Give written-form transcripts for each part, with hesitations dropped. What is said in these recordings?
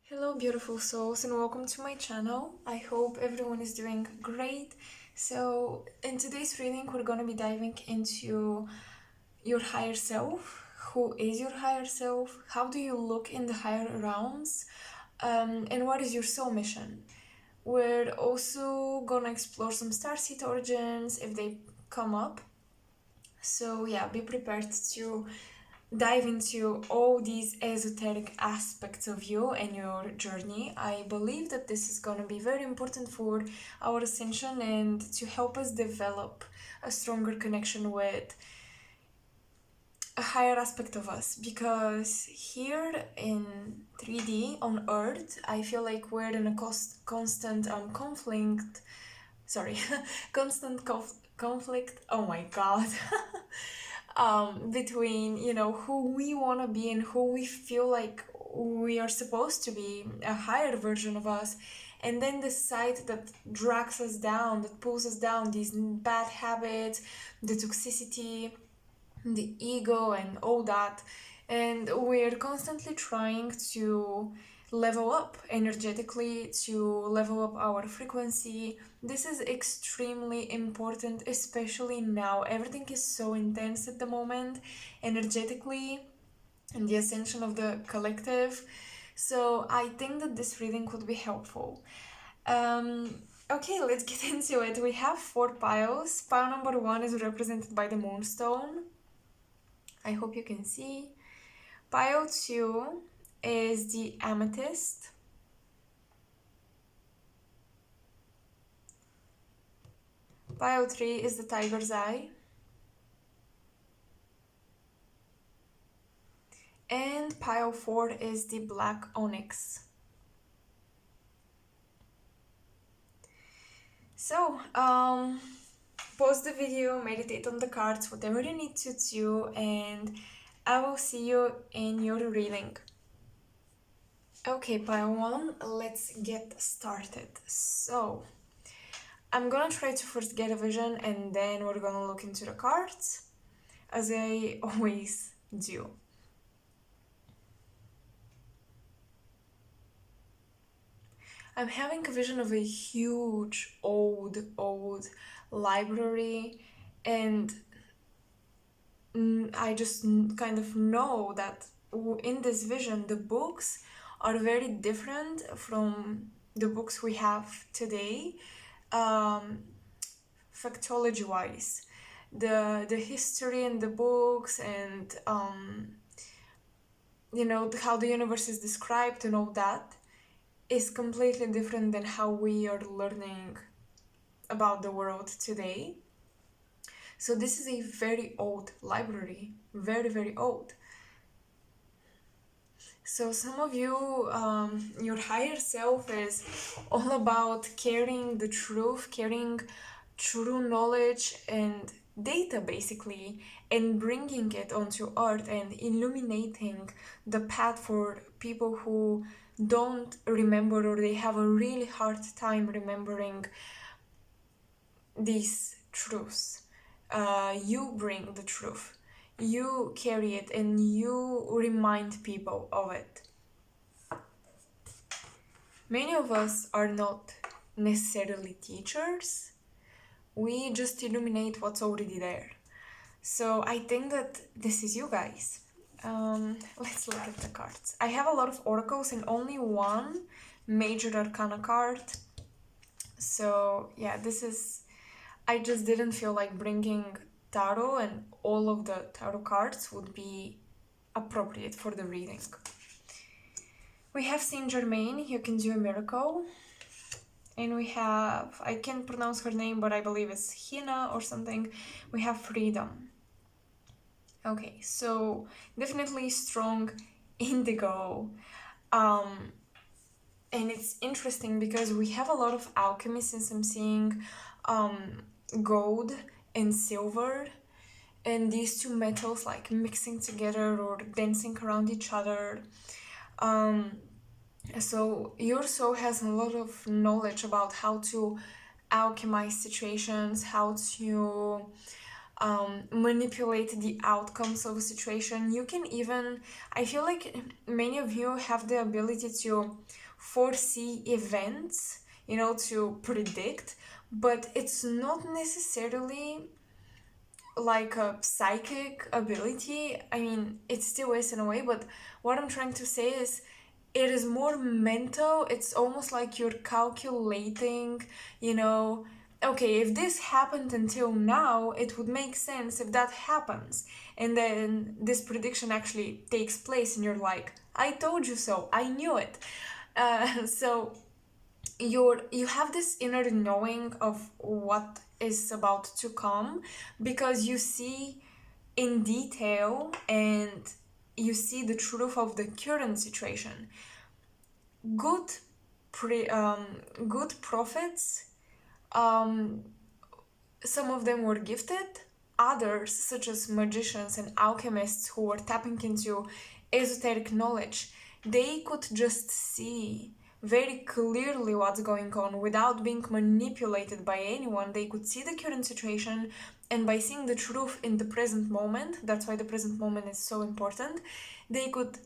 Hello beautiful souls and welcome to my channel. I hope everyone is doing great. So in today's reading we're going to be diving into your higher self. Who is your higher self? How do you look in the higher realms? And what is your soul mission? We're also going to explore some starseed origins if they come up. So yeah, be prepared to dive into all these esoteric aspects of you and your journey. I believe that this is going to be very important for our ascension and to help us develop a stronger connection with a higher aspect of us, because here in 3D on Earth I feel like we're in a constant conflict, sorry, constant conflict, oh my god, between who we want to be and who we feel like we are supposed to be, a higher version of us, and then the side that drags us down, that pulls us down, these bad habits, the toxicity, the ego and all that. And we're constantly trying to level up energetically, to level up our frequency. This is extremely important, especially now. Everything is so intense at the moment, energetically, and the ascension of the collective. So I think that this reading could be helpful. Okay, let's get into it. We have 4 piles. Pile number 1 is represented by the moonstone. I hope you can see. Pile 2 is the amethyst. Pile 3 is the tiger's eye. And pile 4 is the black onyx. So, pause the video, meditate on the cards, whatever you need to do, and I will see you in your reading. Okay, pile 1, let's get started. So, I'm gonna try to first get a vision and then we're gonna look into the cards, as I always do. I'm having a vision of a huge old library, and I just kind of know that in this vision the books are very different from the books we have today, factology wise. The history in the books and how the universe is described and all that is completely different than how we are learning about the world today. So this is a very old library, very old. So some of you, your higher self is all about carrying the truth, carrying true knowledge and data basically, and bringing it onto earth and illuminating the path for people who don't remember, or they have a really hard time remembering these truths. You bring the truth, you carry it, and you remind people of it. Many of us are not necessarily teachers, we just illuminate what's already there. So I think that this is you guys. Let's look at the cards. I have a lot of oracles and only one major arcana card. So yeah, I just didn't feel like bringing tarot, and all of the tarot cards would be appropriate for the reading. We have Saint Germain, you can do a miracle. And we have, I can't pronounce her name, but I believe it's Hina or something. We have freedom. Okay, so definitely strong indigo. And it's interesting because we have a lot of alchemy, since I'm seeing gold and silver, and these two metals like mixing together or dancing around each other. So your soul has a lot of knowledge about how to alchemize situations, how to manipulate the outcomes of a situation. You can even, I feel like many of you have the ability to foresee events, to predict, but it's not necessarily like a psychic ability. I mean, it still is in a way, but what I'm trying to say is it is more mental. It's almost like you're calculating, okay, if this happened until now, it would make sense if that happens. And then this prediction actually takes place, and you're like, I told you so, I knew it. So you have this inner knowing of what is about to come, because you see in detail and you see the truth of the current situation. Good good prophets, some of them were gifted, others, such as magicians and alchemists who were tapping into esoteric knowledge, they could just see very clearly what's going on without being manipulated by anyone. They could see the current situation, and by seeing the truth in the present moment, that's why the present moment is so important, they could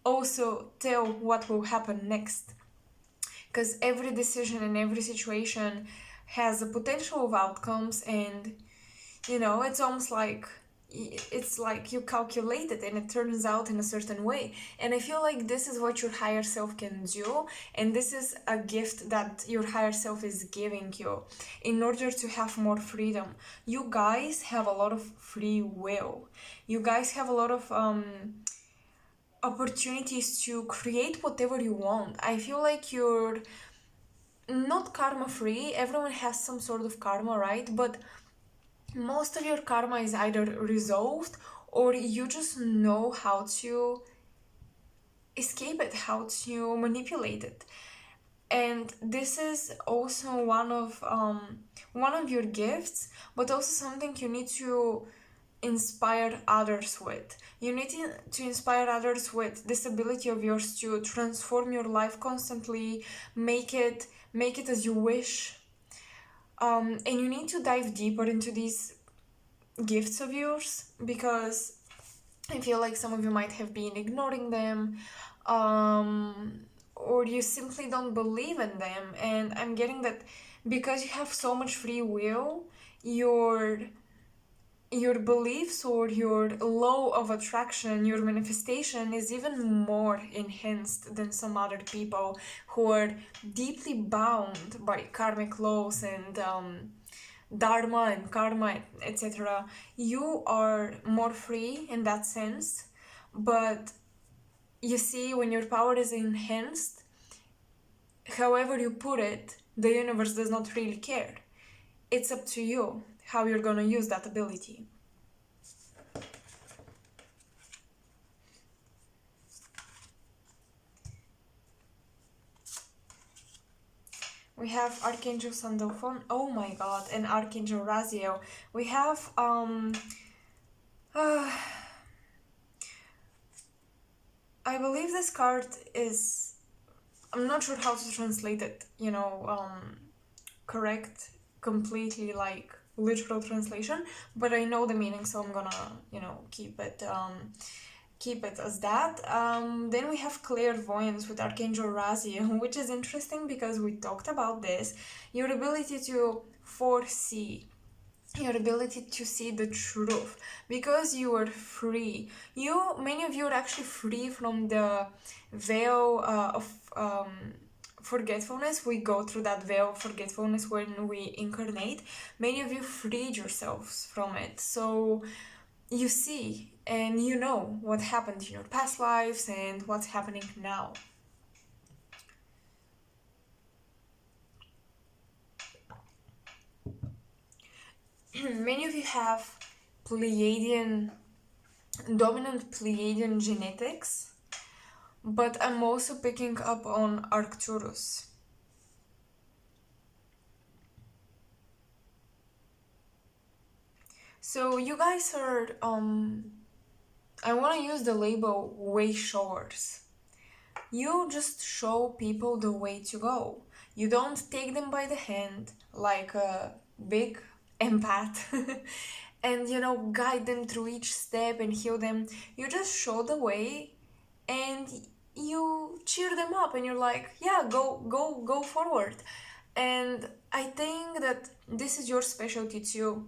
also tell what will happen next. Because every decision and every situation has a potential of outcomes, and it's almost like you calculate it and it turns out in a certain way. And I feel like this is what your higher self can do, and this is a gift that your higher self is giving you in order to have more freedom. You guys have a lot of free will. You guys have a lot of opportunities to create whatever you want. I feel like you're not karma free. Everyone has some sort of karma, right? But most of your karma is either resolved, or you just know how to escape it, how to manipulate it. And this is also one of your gifts, but also something you need to inspire others with. You need to inspire others with this ability of yours to transform your life constantly, make it as you wish. And you need to dive deeper into these gifts of yours, because I feel like some of you might have been ignoring them, or you simply don't believe in them. And I'm getting that because you have so much free will, your beliefs or your law of attraction, your manifestation is even more enhanced than some other people who are deeply bound by karmic laws and dharma and karma, etc. You are more free in that sense, but you see, when your power is enhanced, however you put it, the universe does not really care. It's up to you how you're gonna use that ability. We have Archangel Sandalphon, oh my god, and Archangel Raziel. We have I believe this card is, I'm not sure how to translate it, correct, completely like literal translation, but I know the meaning, so I'm gonna, keep it as that. Then we have clairvoyance with Archangel Raziel, which is interesting because we talked about this. Your ability to foresee, your ability to see the truth, because you are free. Many of you are actually free from the veil of forgetfulness. We go through that veil of forgetfulness when we incarnate. Many of you freed yourselves from it, so you see and you know what happened in your past lives and what's happening now. Many of you have dominant Pleiadian genetics, but I'm also picking up on Arcturus. So you guys are, I want to use the label way showers. You just show people the way to go. You don't take them by the hand like a big empath and guide them through each step and heal them. You just show the way, and you cheer them up, and you're like, yeah, go forward. And I think that this is your specialty too.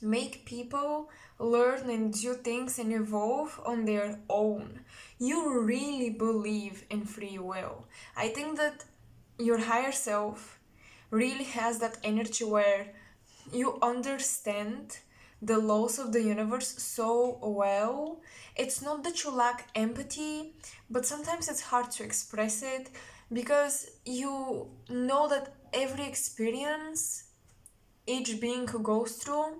Make people learn and do things and evolve on their own. You really believe in free will. I think that your higher self really has that energy where you understand the laws of the universe so well. It's not that you lack empathy, but sometimes it's hard to express it because you know that every experience each being goes through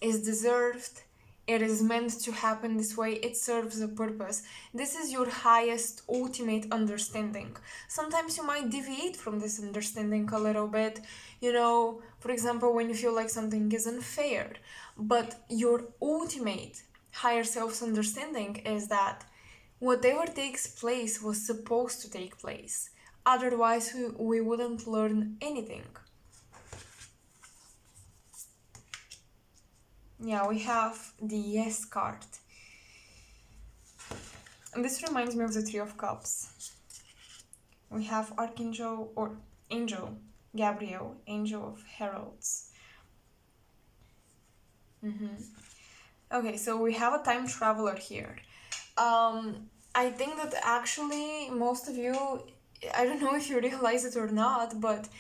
is deserved. It is meant to happen this way. It serves a purpose. This is your highest, ultimate understanding. Sometimes you might deviate from this understanding a little bit, for example, when you feel like something is unfair. But your ultimate higher self's understanding is that whatever takes place was supposed to take place. Otherwise, we wouldn't learn anything. Yeah, we have the Yes card. And this reminds me of the Three of Cups. We have Archangel or Angel Gabriel, Angel of Heralds. Okay, so we have a time traveler here. I think that actually most of you, I don't know if you realize it or not, but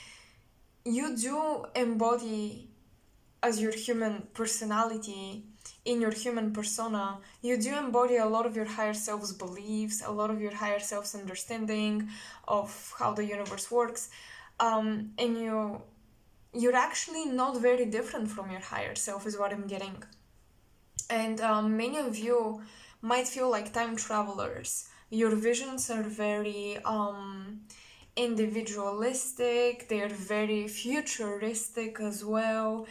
you do embody as your human personality, in your human persona, you do embody a lot of your higher self's beliefs, a lot of your higher self's understanding of how the universe works, and you're actually not very different from your higher self, is what I'm getting. And many of you might feel like time travelers. Your visions are very individualistic, they're very futuristic as well,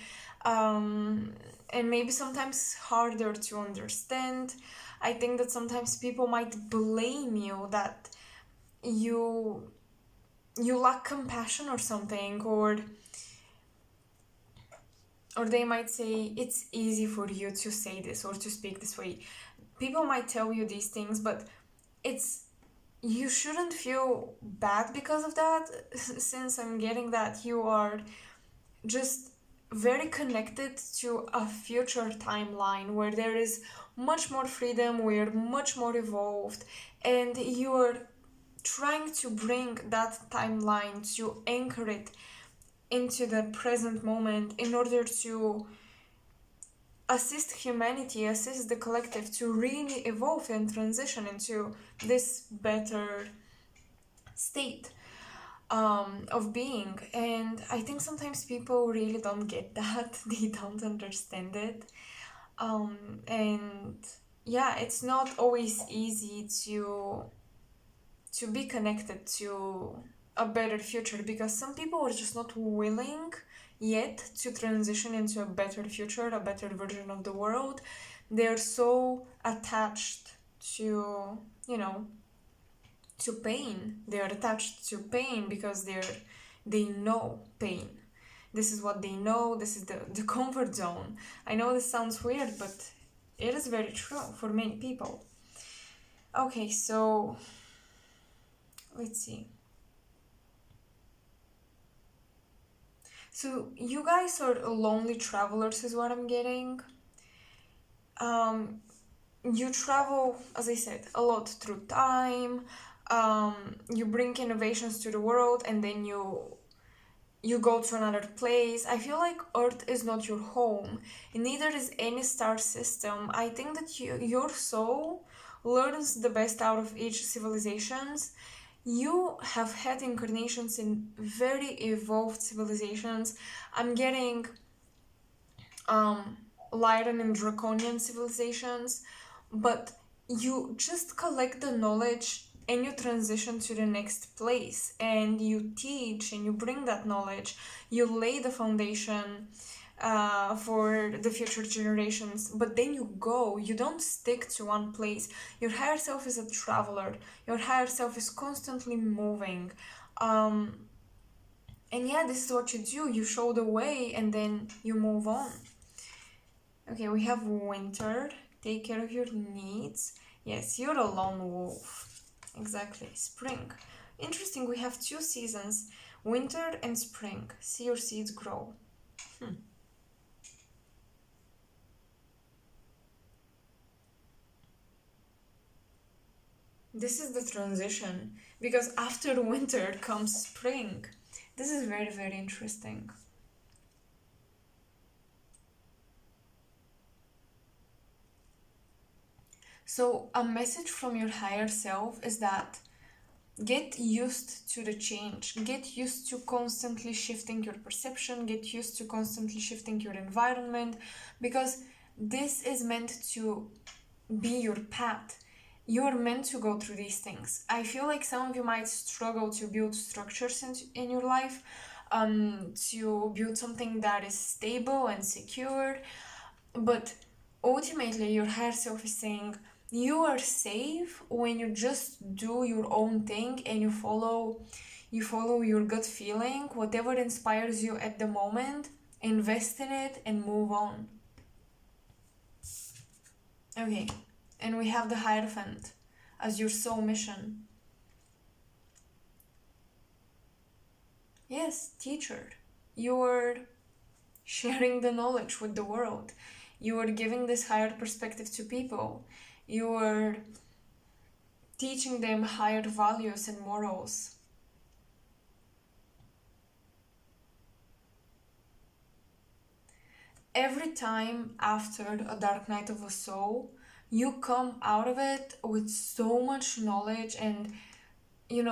and maybe sometimes harder to understand. I think that sometimes people might blame you that you lack compassion or something, or they might say it's easy for you to say this or to speak this way. People might tell you these things, but you shouldn't feel bad because of that, since I'm getting that you are just very connected to a future timeline where there is much more freedom, we're much more evolved, and you're trying to bring that timeline to anchor it into the present moment in order to assist humanity, assist the collective to really evolve and transition into this better state of being. And I think sometimes people really don't get that. They don't understand it. And yeah, it's not always easy to be connected to a better future, because some people are just not willing yet to transition into a better future, a better version of the world. They're so attached to, to pain. They're attached to pain because they know pain. This is what they know. This is the comfort zone. I know this sounds weird, but it is very true for many people. Okay, so let's see. So you guys are lonely travelers is what I'm getting. You travel, as I said, a lot through time. You bring innovations to the world, and then you go to another place. I feel like Earth is not your home, and neither is any star system. I think that your soul learns the best out of each civilizations. You have had incarnations in very evolved civilizations. I'm getting Lyran and Draconian civilizations, but you just collect the knowledge and you transition to the next place, and you teach and you bring that knowledge. You lay the foundation for the future generations, but then you don't stick to one place. Your higher self is a traveler. Your higher self is constantly moving, and yeah, this is what you do. You show the way and then you move on. Okay, we have winter. Take care of your needs. Yes, you're a lone wolf. Exactly. Spring. Interesting, we have two seasons, winter and spring. See your seeds grow. This is the transition because after winter comes spring. This is very, very interesting. So, a message from your higher self is that get used to the change, get used to constantly shifting your perception, get used to constantly shifting your environment, because this is meant to be your path. You're meant to go through these things. I feel like some of you might struggle to build structures in your life, to build something that is stable and secure, but ultimately your higher self is saying you are safe when you just do your own thing and you follow your gut feeling, whatever inspires you at the moment, invest in it and move on. Okay, and we have the Hierophant as your soul mission. Yes, teacher. You're sharing the knowledge with the world. You are giving this higher perspective to people. You are teaching them higher values and morals. Every time after a dark night of a soul, you come out of it with so much knowledge and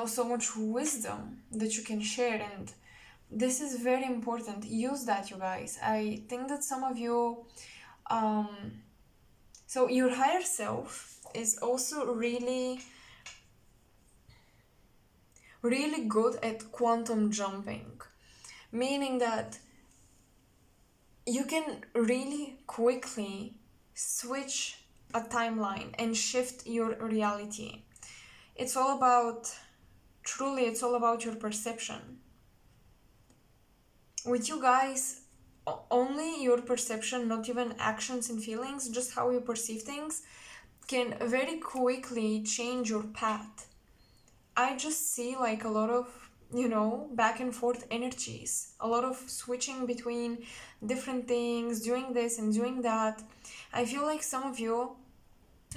so much wisdom that you can share, and this is very important. Use that, you guys. I think that some of you so your higher self is also really really good at quantum jumping, meaning that you can really quickly switch a timeline and shift your reality. It's all about, truly, it's all about your perception. With you guys, only your perception, not even actions and feelings, just how you perceive things, can very quickly change your path. I just see like a lot of, back and forth energies, a lot of switching between different things, doing this and doing that. I feel like some of you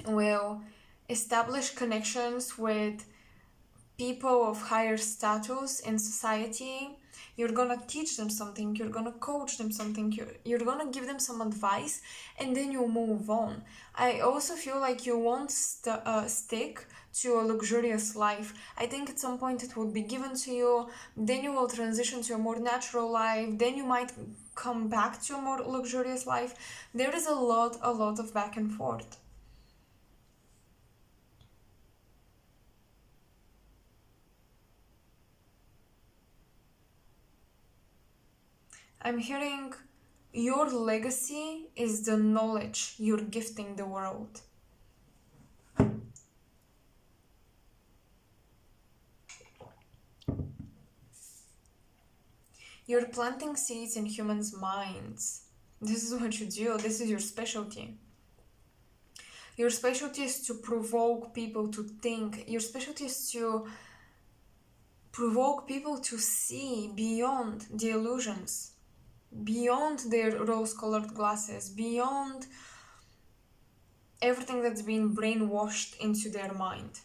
will establish connections with people of higher status in society. You're gonna teach them something, you're gonna coach them something, you're gonna give them some advice, and then you move on. I also feel like you won't stick to a luxurious life. I think at some point it will be given to you, then you will transition to a more natural life, then you might come back to a more luxurious life. There is a lot of back and forth. I'm hearing your legacy is the knowledge you're gifting the world. You're planting seeds in humans' minds. This is what you do, this is your specialty. Your specialty is to provoke people to think. Your specialty is to provoke people to see beyond the illusions, beyond their rose-colored glasses, beyond everything that's been brainwashed into their mind.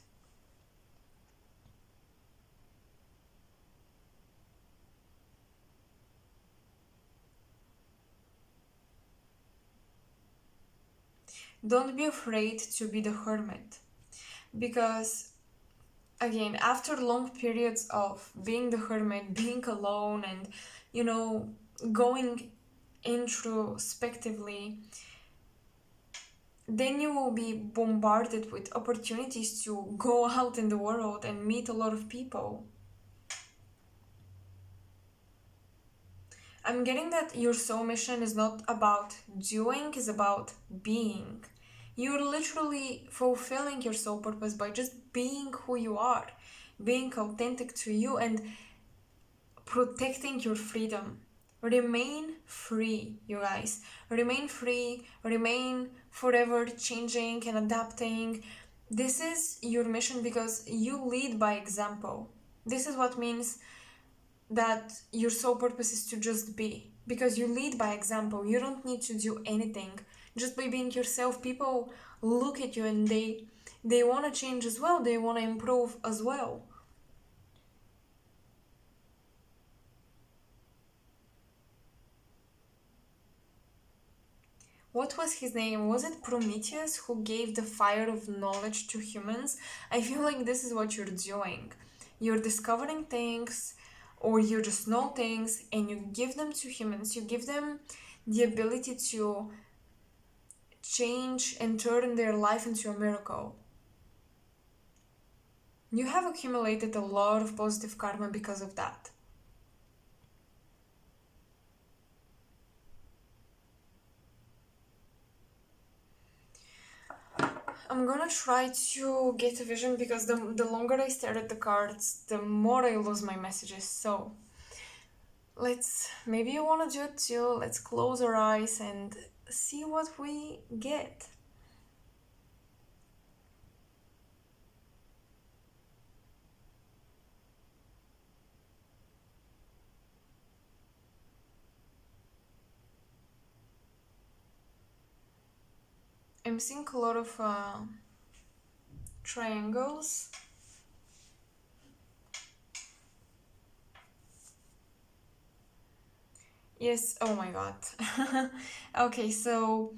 Don't be afraid to be the hermit, because again, after long periods of being the hermit, being alone, and going introspectively, then you will be bombarded with opportunities to go out in the world and meet a lot of people. I'm getting that your soul mission is not about doing, it's about being. You're literally fulfilling your soul purpose by just being who you are, being authentic to you, and protecting your freedom. remain free, you guys. Remain free, remain forever changing and adapting. This is your mission because you lead by example. This is what means that your sole purpose is to just be, because you lead by example. You don't need to do anything. Just by being yourself, people look at you and they want to change as well. They want to improve as well. What was his name? Was it Prometheus who gave the fire of knowledge to humans? I feel like this is what you're doing. You're discovering things, or you just know things, and you give them to humans. You give them the ability to change and turn their life into a miracle. You have accumulated a lot of positive karma because of that. I'm gonna try to get a vision because the longer I stare at the cards, the more I lose my messages. So maybe you wanna do it too. Let's close our eyes and see what we get. I'm seeing a lot of triangles. Yes, oh my god. Okay, so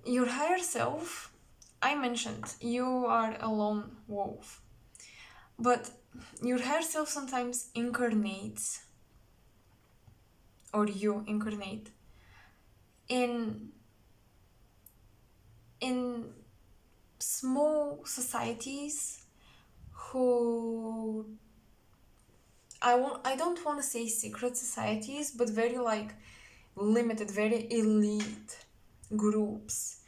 your higher self, I mentioned you are a lone wolf, but your higher self sometimes incarnates, or you incarnate in in small societies who I don't want to say secret societies, but very like limited, very elite groups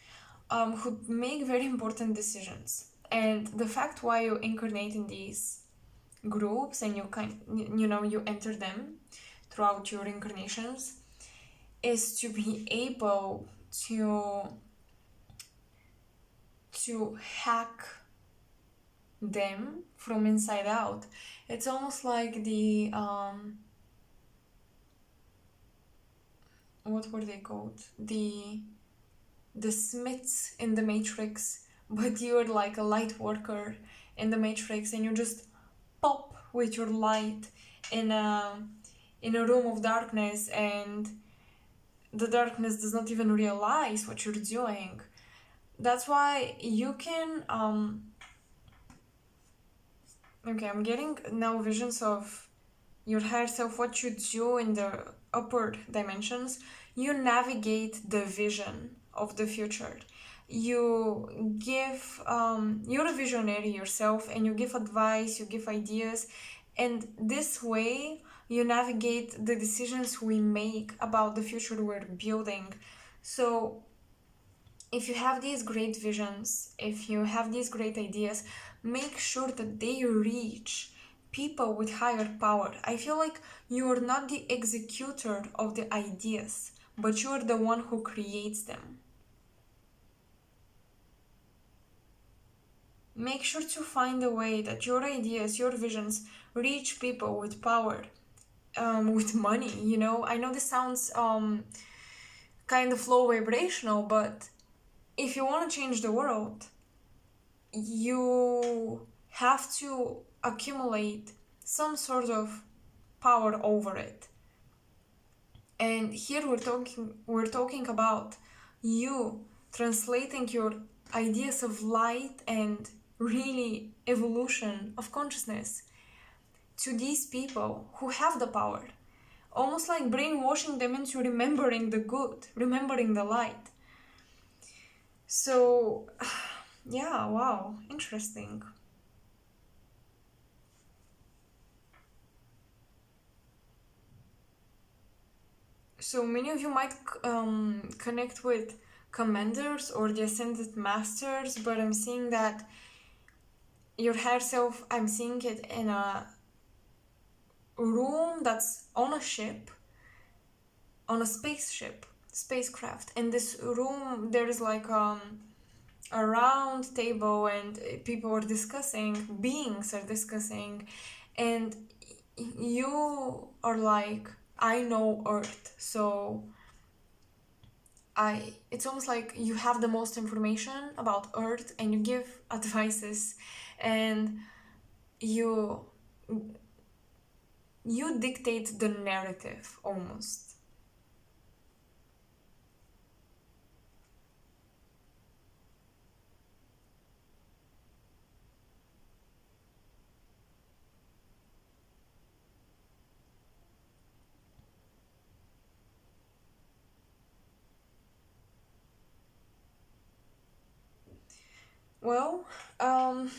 who make very important decisions. And the fact why you incarnate in these groups and you enter them throughout your incarnations is to be able to hack them from inside out. It's almost like the what were they called? The Smiths in the Matrix, but you're like a light worker in the Matrix, and you just pop with your light in a room of darkness, and the darkness does not even realize what you're doing. That's why you can okay, I'm getting now visions of your higher self, what you do in the upper dimensions. You navigate the vision of the future. You give you're a visionary yourself, and you give advice, you give ideas, and this way you navigate the decisions we make about the future we're building. So if you have these great visions, if you have these great ideas, make sure that they reach people with higher power. I feel like you are not the executor of the ideas, but you are the one who creates them. Make sure to find a way that your ideas, your visions reach people with power, with money. I know this sounds kind of low vibrational, but if you want to change the world, you have to accumulate some sort of power over it. And here we're talking about you translating your ideas of light and really evolution of consciousness to these people who have the power, almost like brainwashing them into remembering the good, remembering the light. So yeah, wow, interesting. So many of you might connect with commanders or the ascended masters, but I'm seeing that your higher self, I'm seeing it in a room that's on a ship, on a spacecraft. In this room, there is like a round table, and people are discussing, beings are discussing, and you are like, I know Earth, so it's almost like you have the most information about Earth, and you give advices, and you you dictate the narrative almost. Well, um,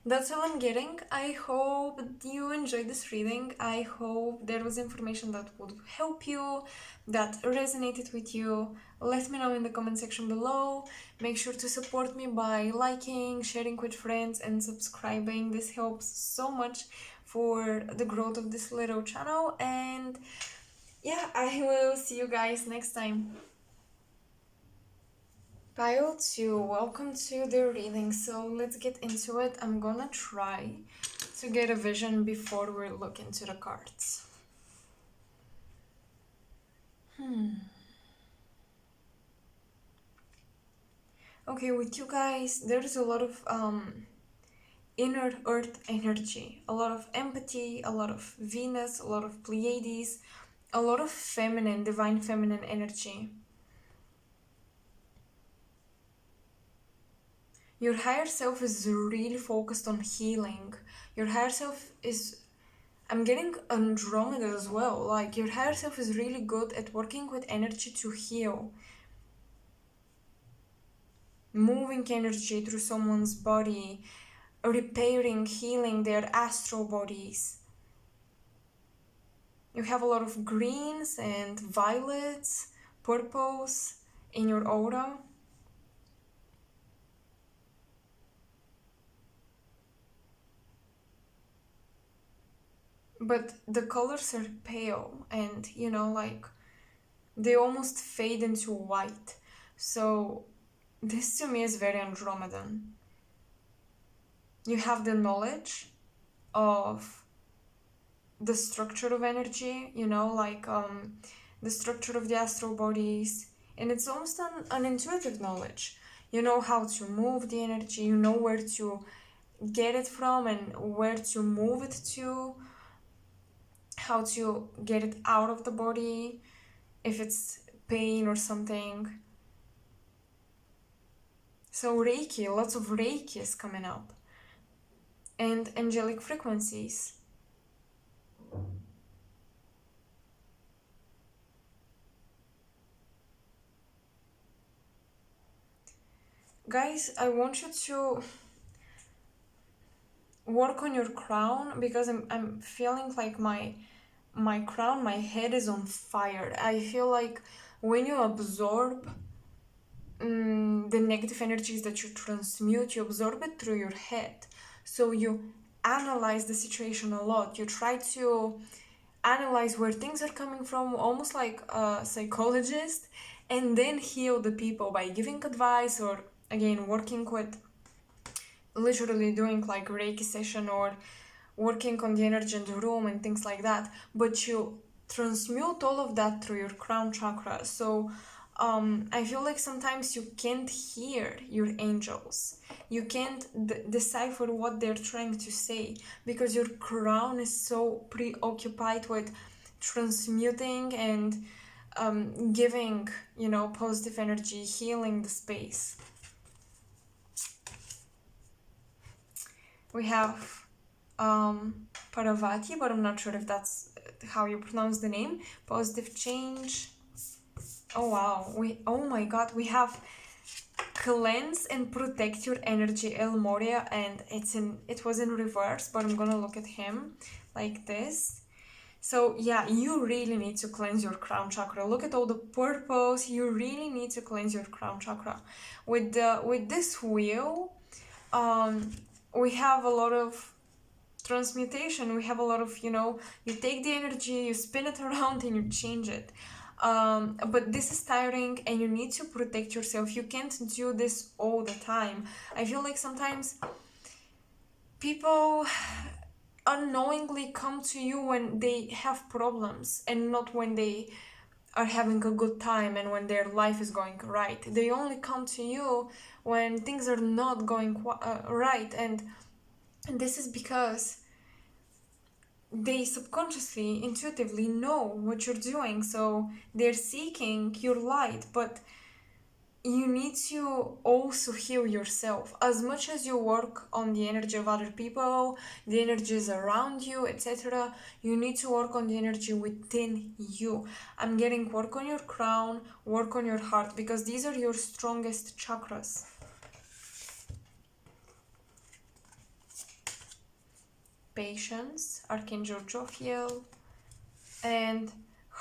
that's all I'm getting. I hope you enjoyed this reading. I hope there was information that would help you, that resonated with you. Let me know in the comment section below. Make sure to support me by liking, sharing with friends, and subscribing. This helps so much for the growth of this little channel. And yeah, I will see you guys next time. Pile 2, welcome to the reading. So let's get into it. I'm gonna try to get a vision before we look into the cards. Okay, with you guys, there's a lot of inner earth energy, a lot of empathy, a lot of Venus, a lot of Pleiades, a lot of feminine, divine feminine energy. Your higher self is really focused on healing. Your higher self is, I'm getting Andromeda as well. Like, your higher self is really good at working with energy to heal. Moving energy through someone's body, repairing, healing their astral bodies. You have a lot of greens and violets, purples in your aura. But the colors are pale, and you know, like, they almost fade into white. So this to me is very Andromedan. You have the knowledge of the structure of energy, you know, like the structure of the astral bodies, and it's almost an intuitive knowledge. You know how to move the energy, you know where to get it from and where to move it to, how to get it out of the body if it's pain or something. So Reiki, lots of Reiki is coming up, and angelic frequencies. Guys, I want you to work on your crown, because I'm feeling like my crown, my head is on fire. I feel like when you absorb the negative energies that you transmute, you absorb it through your head. So you analyze the situation a lot. You try to analyze where things are coming from, almost like a psychologist, and then heal the people by giving advice, or again working with, literally doing like Reiki session, or working on the energy in the room and things like that. But you transmute all of that through your crown chakra. So I feel like sometimes you can't hear your angels. You can't decipher what they're trying to say, because your crown is so preoccupied with transmuting and giving, you know, positive energy, healing the space. We have Parvati, but I'm not sure if that's how you pronounce the name. Positive change. Oh wow, oh my god, we have cleanse and protect your energy, El Moria, and it was in reverse, but I'm gonna look at him like this. So yeah, you really need to cleanse your crown chakra. Look at all the purples. You really need to cleanse your crown chakra. With this wheel, we have a lot of transmutation. We have a lot of, you take the energy, you spin it around, and you change it. But this is tiring, and you need to protect yourself. You can't do this all the time. I feel like sometimes people unknowingly come to you when they have problems, and not when they are having a good time and when their life is going right. They only come to you when things are not going right, and this is because they subconsciously, intuitively know what you're doing, so they're seeking your light. But you need to also heal yourself. As much as you work on the energy of other people, the energies around you, etc., you need to work on the energy within you. I'm getting work on your crown, work on your heart, because these are your strongest chakras. Patience, Archangel Jophiel, and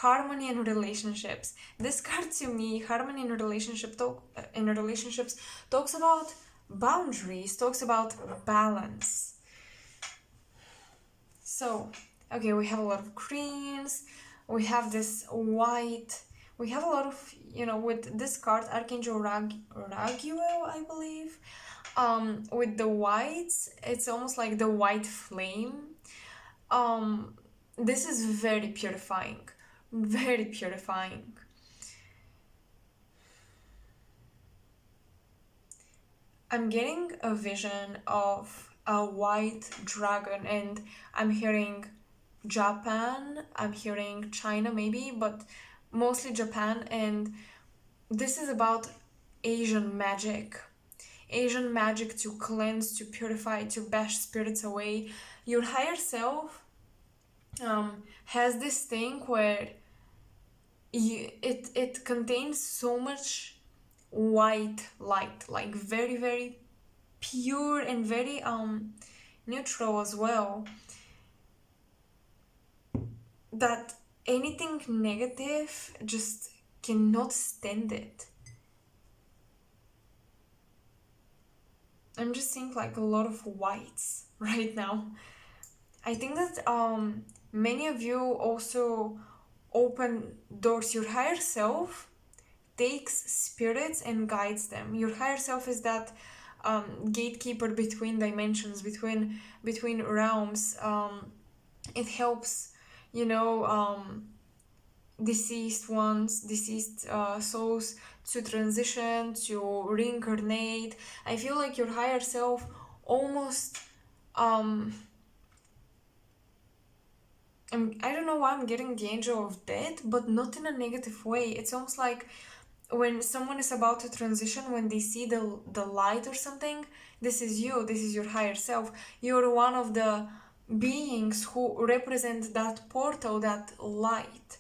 harmony in relationships. This card to me, harmony in relationships, talks about boundaries, talks about balance. So, okay, we have a lot of greens, we have this white, we have a lot of, with this card, Archangel Raguel, I believe. With the whites, it's almost like the white flame. This is very purifying, very purifying. I'm getting a vision of a white dragon, and I'm hearing Japan, I'm hearing China maybe, but mostly Japan. And this is about Asian magic. Asian magic to cleanse, to purify, to bash spirits away. Your higher self has this thing where it contains so much white light, like very, very pure and very neutral as well, that anything negative just cannot stand it. I'm just seeing like a lot of whites right now. I think that many of you also open doors. Your higher self takes spirits and guides them. Your higher self is that gatekeeper between dimensions, between realms. It helps, deceased ones, deceased souls to transition, to reincarnate. I feel like your higher self almost I don't know why I'm getting the angel of death, but not in a negative way. It's almost like when someone is about to transition, when they see the light or something, this is you, this is your higher self. You're one of the beings who represent that portal, that light.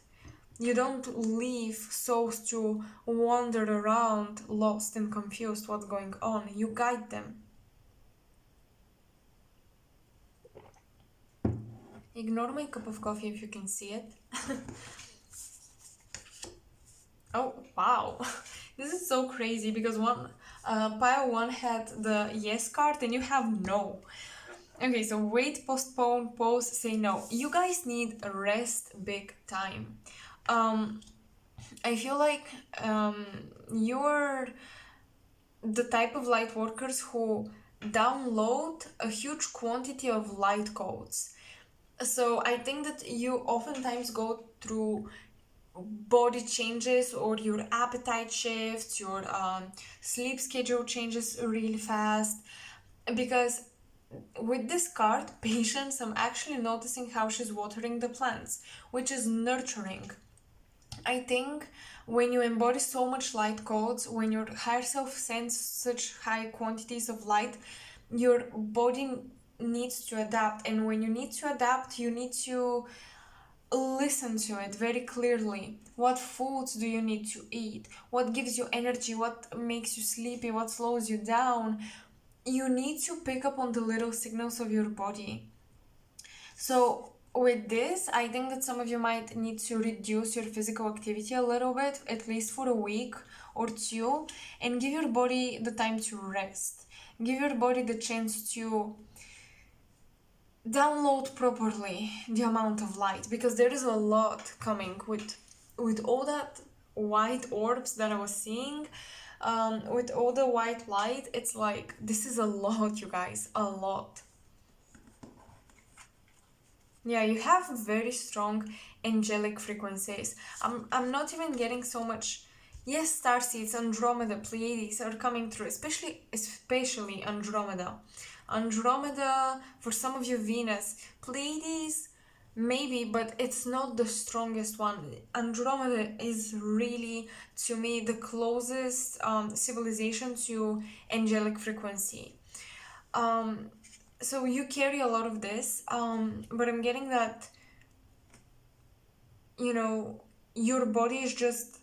You don't leave souls to wander around lost and confused what's going on. You guide them. Ignore my cup of coffee if you can see it. Oh, wow. This is so crazy because pile 1 had the yes card and you have no. Okay, so wait, postpone, pause, say no. You guys need a rest big time. I feel like you're the type of light workers who download a huge quantity of light codes. So I think that you oftentimes go through body changes, or your appetite shifts, your sleep schedule changes really fast. Because with this card, patience, I'm actually noticing how she's watering the plants, which is nurturing. I think when you embody so much light codes, when your higher self sends such high quantities of light, your body needs to adapt. And when you need to adapt, you need to listen to it very clearly. What foods do you need to eat? What gives you energy? What makes you sleepy? What slows you down? You need to pick up on the little signals of your body. So with this, I think that some of you might need to reduce your physical activity a little bit, at least for a week or two, and give your body the time to rest. Give your body the chance to download properly the amount of light, because there is a lot coming with all that white orbs that I was seeing, with all the white light. It's like, this is a lot, you guys, a lot. Yeah, you have very strong angelic frequencies. I'm not even getting so much. Yes, starseeds, Andromeda, Pleiades are coming through, especially Andromeda. Andromeda, for some of you, Venus. Pleiades, maybe, but it's not the strongest one. Andromeda is really, to me, the closest civilization to angelic frequency. Um, so you carry a lot of this, but I'm getting that, you know, your body is just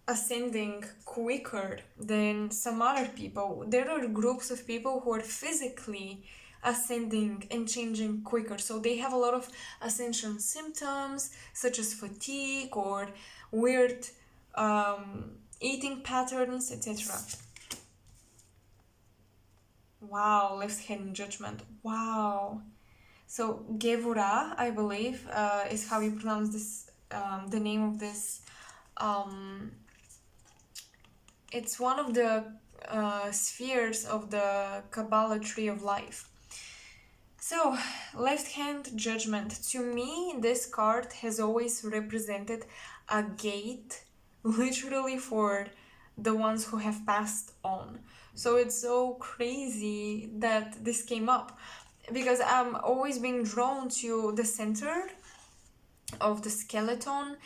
ascending quicker than some other people. There are groups of people who are physically ascending and changing quicker, so they have a lot of ascension symptoms such as fatigue or weird eating patterns, etc. Wow, left hand judgment. Wow. So Gevura, I believe, is how you pronounce this. The name of this. It's one of the spheres of the Kabbalah tree of life. So, left hand judgment. To me, this card has always represented a gate, literally, for the ones who have passed on. So it's so crazy that this came up, because I'm always being drawn to the center of the skeleton,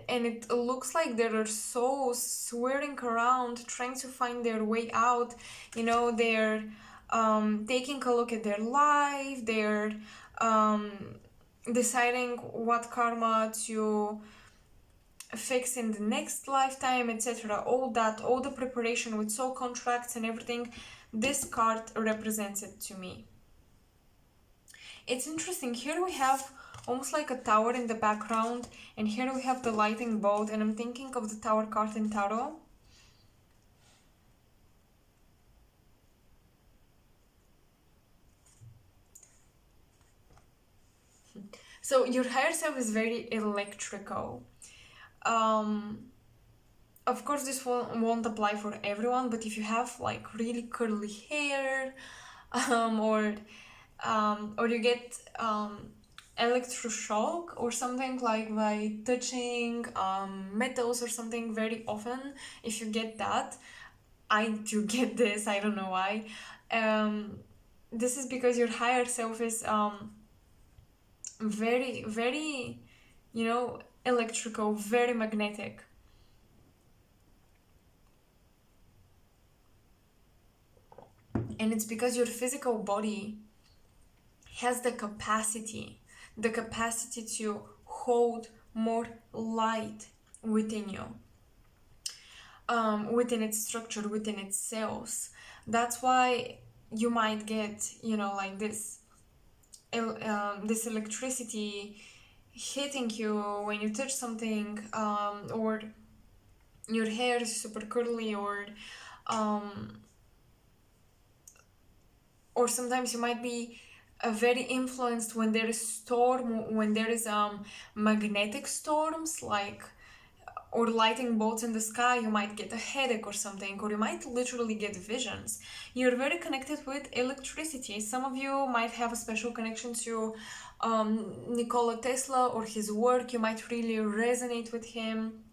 and it looks like there are souls swirling around trying to find their way out. You know, they're taking a look at their life, they're um, deciding what karma to fix in the next lifetime, etc. All that, all the preparation with soul contracts and everything, this card represents it to me. It's interesting. Here we have almost like a tower in the background, and here we have the lightning bolt, and I'm thinking of the Tower card in Tarot. So your higher self is very electrical. Of course, this won't apply for everyone, but if you have like really curly hair, or you get electroshock or something, like by touching metals or something very often, if you get that, I do get this, I don't know why. This is because your higher self is very, very, you know, electrical, very magnetic. And it's because your physical body has the capacity to hold more light within you, within its structure, within its cells. That's why you might get, you know, like this electricity hitting you when you touch something, or your hair is super curly, or sometimes you might be very influenced when there is storm, when there is magnetic storms, like, or lightning bolts in the sky. You might get a headache or something, or you might literally get visions. You're very connected with electricity. Some of you might have a special connection to Nikola Tesla or his work. You might really resonate with him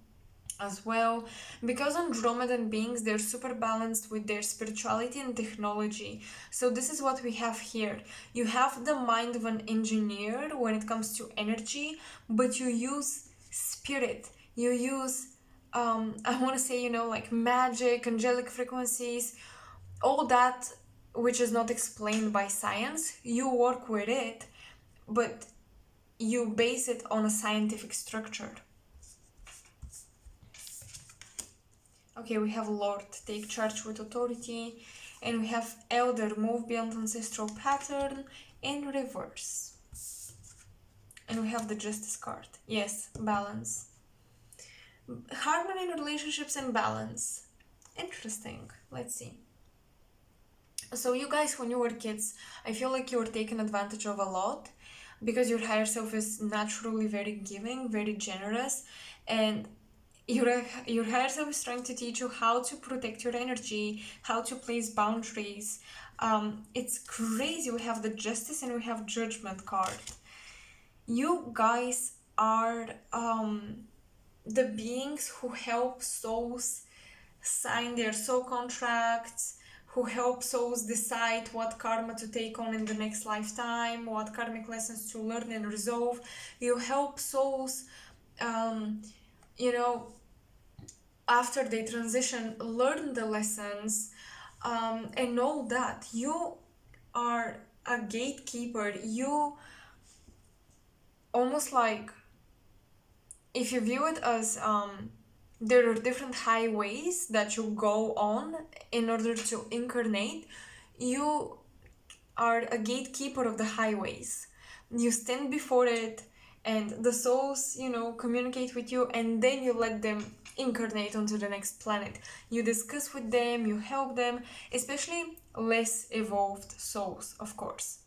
as well, because Andromedan beings, they're super balanced with their spirituality and technology. So this is what we have here. You have the mind of an engineer when it comes to energy, but you use spirit, you use I want to say, you know, like magic, angelic frequencies, all that which is not explained by science. You work with it, but you base it on a scientific structure. Okay, we have Lord, take charge with authority, and we have Elder, move beyond ancestral pattern, in reverse. And we have the Justice card. Yes, balance. Harmony in relationships and balance. Interesting. Let's see. So you guys, when you were kids, I feel like you were taken advantage of a lot because your higher self is naturally very giving, very generous, and your higher self is trying to teach you how to protect your energy, how to place boundaries. It's crazy. We have the justice and we have judgment card. You guys are the beings who help souls sign their soul contracts, who help souls decide what karma to take on in the next lifetime, what karmic lessons to learn and resolve. You help souls, um, you know, after they transition, learn the lessons, and all that. You are a gatekeeper. You almost like, if you view it as there are different highways that you go on in order to incarnate, you are a gatekeeper of the highways. You stand before it, and the souls, communicate with you, and then you let them incarnate onto the next planet. You discuss with them, you help them, especially less evolved souls, of course.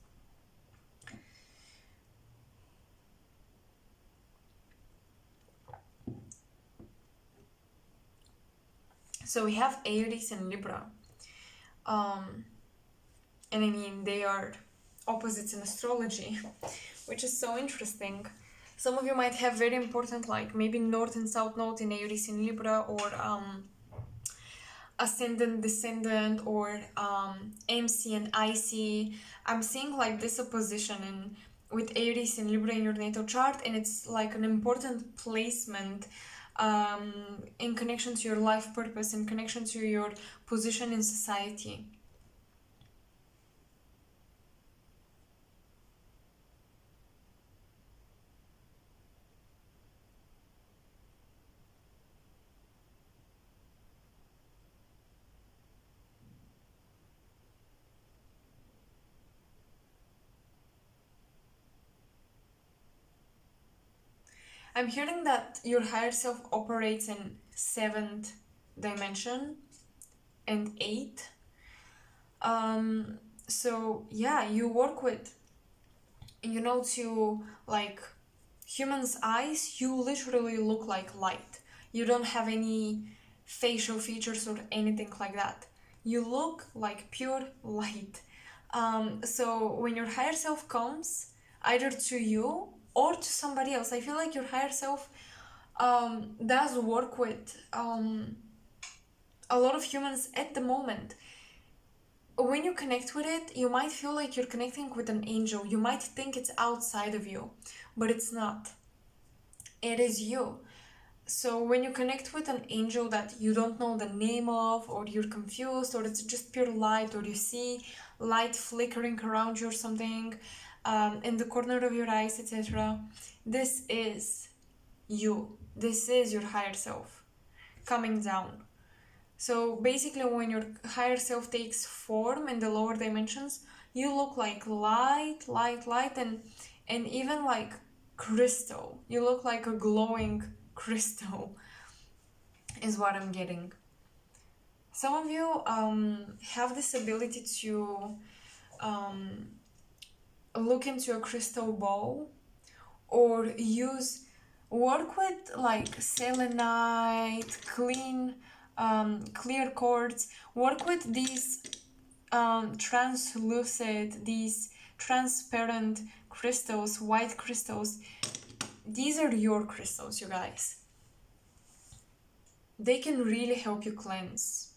So we have Aries and Libra. And I mean, they are opposites in astrology, which is so interesting. Some of you might have very important, like maybe North and South Node in Aries in Libra, or ascendant, descendant, or MC and IC. I'm seeing like this opposition with Aries and Libra in your natal chart, and it's like an important placement in connection to your life purpose, in connection to your position in society. I'm hearing that your higher self operates in 7th dimension and 8th. So yeah, you work with, to like humans' eyes, you literally look like light. You don't have any facial features or anything like that. You look like pure light. So when your higher self comes, either to you or to somebody else, I feel like your higher self does work with a lot of humans at the moment. When you connect with it, you might feel like you're connecting with an angel. You might think it's outside of you, but it's not. It is you. So when you connect with an angel that you don't know the name of, or you're confused, or it's just pure light, or you see light flickering around you or something in the corner of your eyes, etc., this is you. This is your higher self coming down. So basically, when your higher self takes form in the lower dimensions, you look like light, light, light, and even like crystal. You look like a glowing crystal, is what I'm getting. Some of you have this ability to look into a crystal ball, or work with like selenite, clear quartz. Work with these translucid, these transparent crystals, white crystals. These are your crystals, you guys. They can really help you cleanse.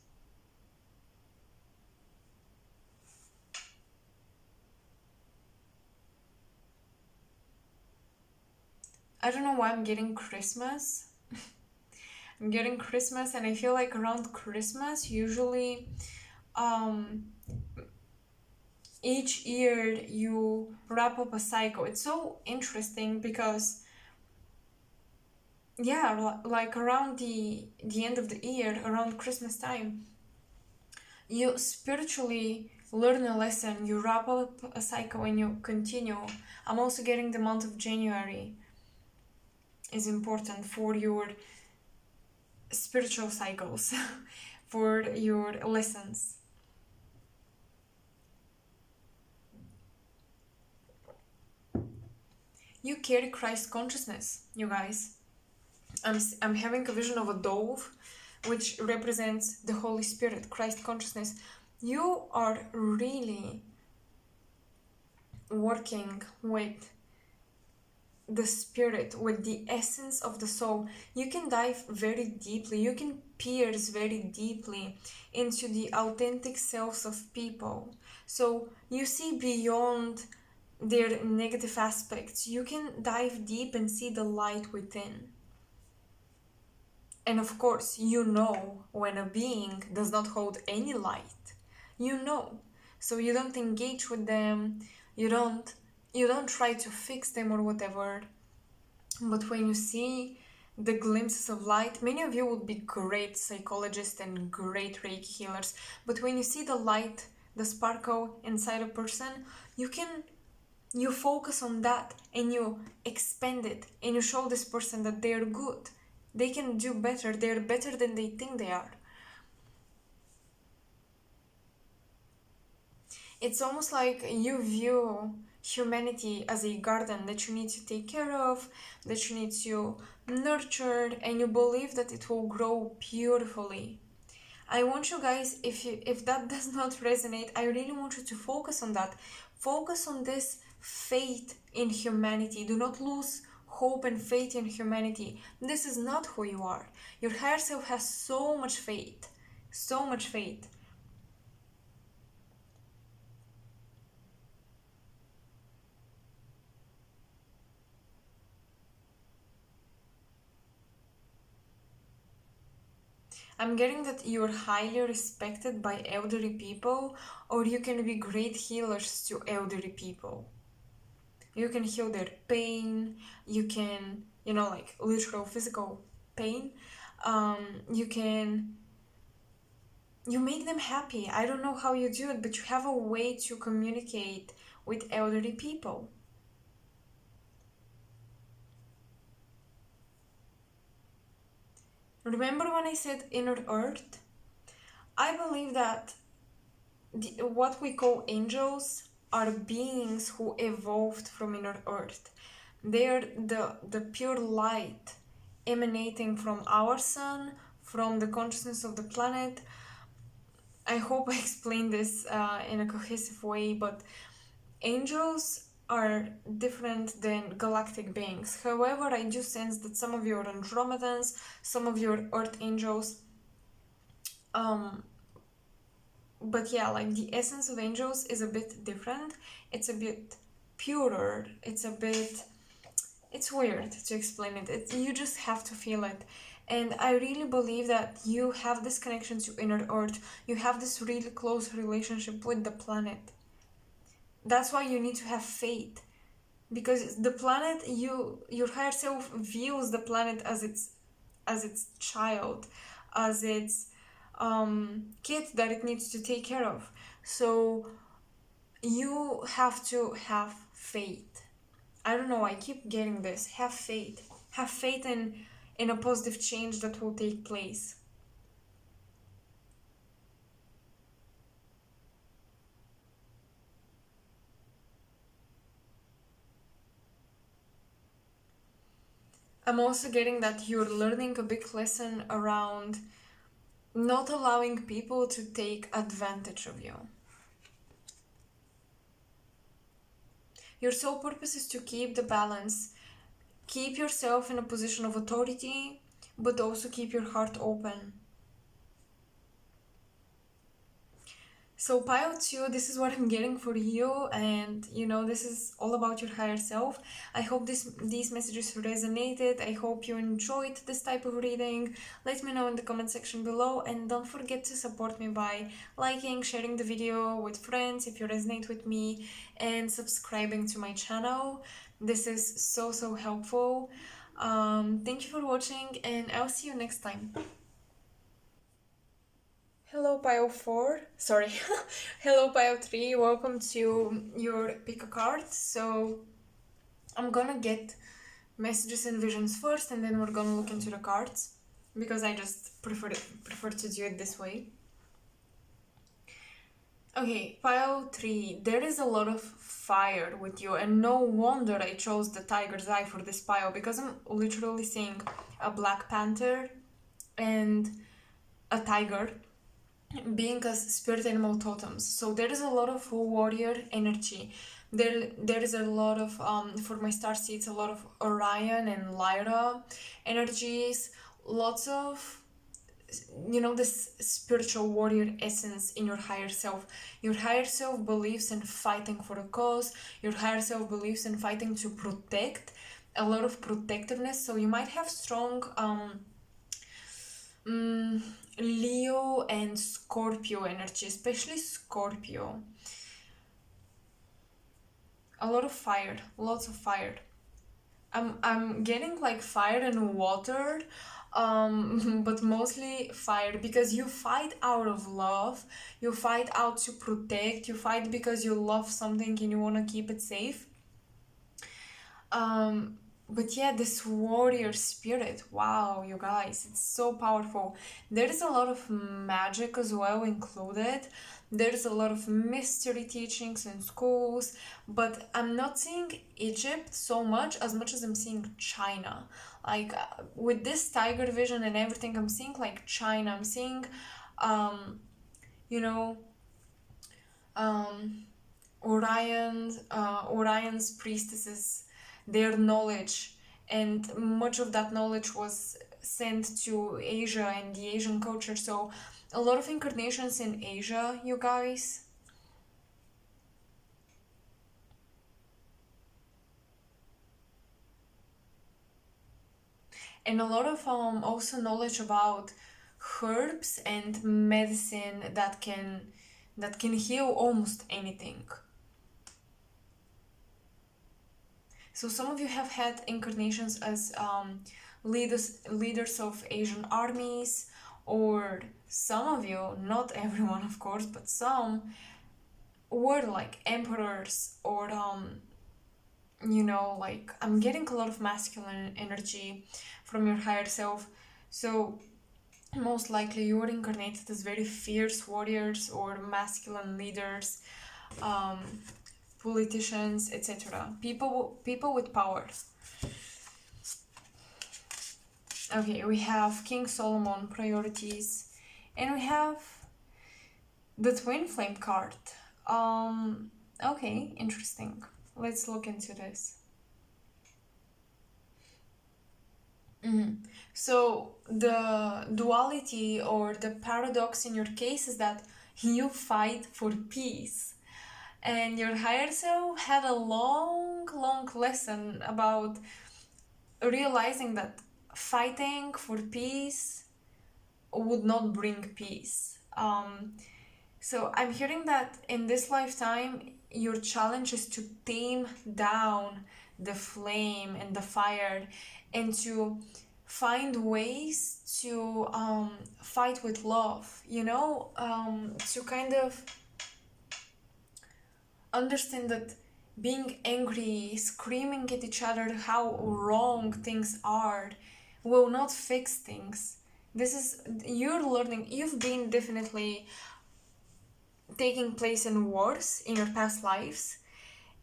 I don't know why I'm getting Christmas. I'm getting Christmas, and I feel like around Christmas, usually each year you wrap up a cycle. It's so interesting because yeah, like around the end of the year, around Christmas time, you spiritually learn a lesson, you wrap up a cycle, and you continue. I'm also getting the month of January is important for your spiritual cycles, for your lessons. You carry Christ consciousness, you guys. I'm having a vision of a dove, which represents the Holy Spirit, Christ consciousness. You are really working with the spirit, with the essence of the soul. You can dive very deeply, you can pierce very deeply into the authentic selves of people. So you see beyond their negative aspects, you can dive deep and see the light within. And of course, you know when a being does not hold any light. You know. So you don't engage with them, you don't try to fix them or whatever. But when you see the glimpses of light, many of you would be great psychologists and great Reiki healers. But when you see the light, the sparkle inside a person, you focus on that and you expand it and you show this person that they are good. They can do better. They're better than they think they are. It's almost like you view humanity as a garden that you need to take care of, that you need to nurture, and you believe that it will grow beautifully. I want you guys, if that does not resonate, I really want you to focus on that. Focus on this faith in humanity. Do not lose hope and faith in humanity. This is not who you are. Your higher self has so much faith. So much faith. I'm getting that you're highly respected by elderly people, or you can be great healers to elderly people. You can heal their pain, you can, like literal physical pain. You can, you make them happy. I don't know how you do it, but you have a way to communicate with elderly people. Remember when I said inner earth? I believe that what we call angels are beings who evolved from inner earth. They're the pure light emanating from our sun, from the consciousness of the planet. I hope I explained this in a cohesive way, but angels are different than galactic beings. However, I do sense that some of you are Andromedans, some of you are earth angels. But yeah, like the essence of angels is a bit different. It's a bit purer. It's weird to explain it. You just have to feel it. And I really believe that you have this connection to inner earth. You have this really close relationship with the planet. That's why you need to have faith. Because the planet, your higher self views the planet as its child, as its kid that it needs to take care of. So you have to have faith. I don't know, I keep getting this. Have faith. Have faith in a positive change that will take place. I'm also getting that you're learning a big lesson around not allowing people to take advantage of you. Your sole purpose is to keep the balance. Keep yourself in a position of authority, but also keep your heart open. So pile 2, this is what I'm getting for you, and this is all about your higher self. I hope these messages resonated. I hope you enjoyed this type of reading. Let me know in the comment section below, and don't forget to support me by liking, sharing the video with friends if you resonate with me, and subscribing to my channel. This is so helpful. Thank you for watching, and I'll see you next time. Hello pile 4, sorry, hello pile 3, welcome to your pick a card. So I'm gonna get messages and visions first, and then we're gonna look into the cards, because I just prefer to do it this way. Okay, pile 3. There is a lot of fire with you, and no wonder I chose the tiger's eye for this pile because I'm literally seeing a black panther and a tiger being as spirit animal totems. So there is a lot of warrior energy. There is a lot of for my star seeds, a lot of Orion and Lyra energies, lots of this spiritual warrior essence in your higher self. Your higher self believes in fighting for a cause. Your higher self believes in fighting to protect, a lot of protectiveness. So you might have strong mm, Leo and Scorpio energy, especially Scorpio. A lot of fire, lots of fire. I'm getting like fire and water, but mostly fire because you fight out of love, you fight out to protect, you fight because you love something and you want to keep it safe. Um, but yeah, this warrior spirit, wow, you guys, it's so powerful. There is a lot of magic as well included. There's a lot of mystery teachings in schools, but I'm not seeing Egypt so much as I'm seeing China. Like with this tiger vision and everything, I'm seeing like China. I'm seeing, um, you know, um, Orion's priestesses, their knowledge, and much of that knowledge was sent to Asia and the Asian culture. So a lot of incarnations in Asia, you guys, and a lot of also knowledge about herbs and medicine that can heal almost anything. So some of you have had incarnations as leaders of Asian armies, or some of you, not everyone of course, but some were like emperors, or like I'm getting a lot of masculine energy from your higher self. So most likely you were incarnated as very fierce warriors or masculine leaders, um, politicians, etc. People with power. Okay, we have King Solomon priorities, and we have the twin flame card. Okay, interesting. Let's look into this. So the duality or the paradox in your case is that you fight for peace, and your higher self had a long, long lesson about realizing that fighting for peace would not bring peace. So I'm hearing that in this lifetime, your challenge is to tame down the flame and the fire, and to find ways to fight with love, to kind of understand that being angry, screaming at each other how wrong things are, will not fix things. This is, you're learning, you've been definitely taking place in wars in your past lives,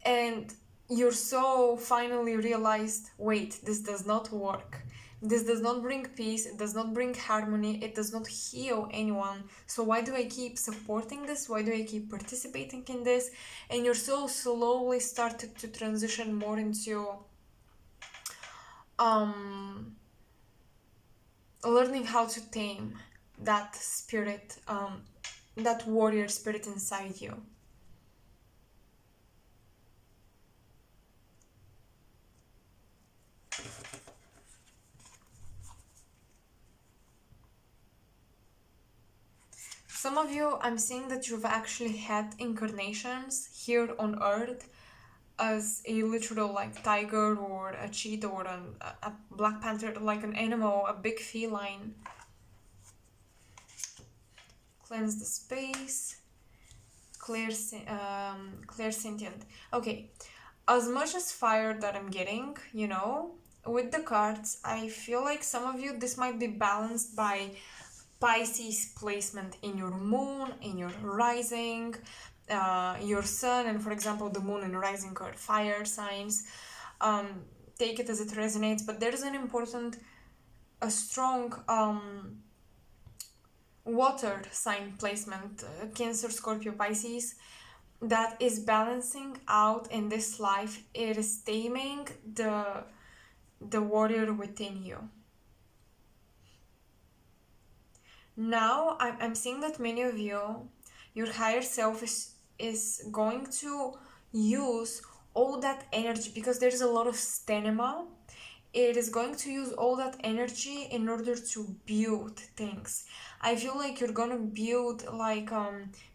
and you're so finally realized, wait, this does not work. This does not bring peace, it does not bring harmony, it does not heal anyone. So why do I keep supporting this? Why do I keep participating in this? And you're so slowly started to transition more into um learning how to tame that spirit, that warrior spirit inside you. Some of you, I'm seeing that you've actually had incarnations here on Earth as a literal like tiger or a cheetah or a black panther, like an animal, a big feline. Cleanse the space. Clear sentient. Okay, as much as fire that I'm getting, with the cards, I feel like some of you, this might be balanced by Pisces placement in your moon, in your rising, your sun, and for example, the moon and rising are fire signs. Take it as it resonates, but there's an important, a strong water sign placement, Cancer, Scorpio, Pisces, that is balancing out in this life. It is taming the warrior within you. Now I'm seeing that many of you, your higher self is going to use all that energy, because there's a lot of stamina. It is going to use all that energy in order to build things. I feel like you're gonna build like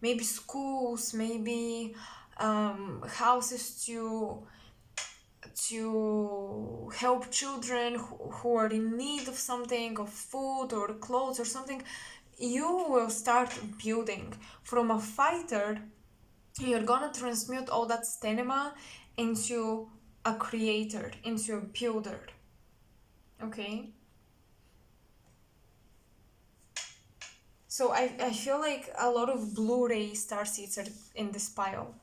maybe schools, maybe houses to help children who are in need of something, of food or clothes or something. You will start building. From a fighter, you're gonna transmute all that stamina into a creator, into a builder. Okay? So I feel like a lot of Blu-ray starseeds are in this pile.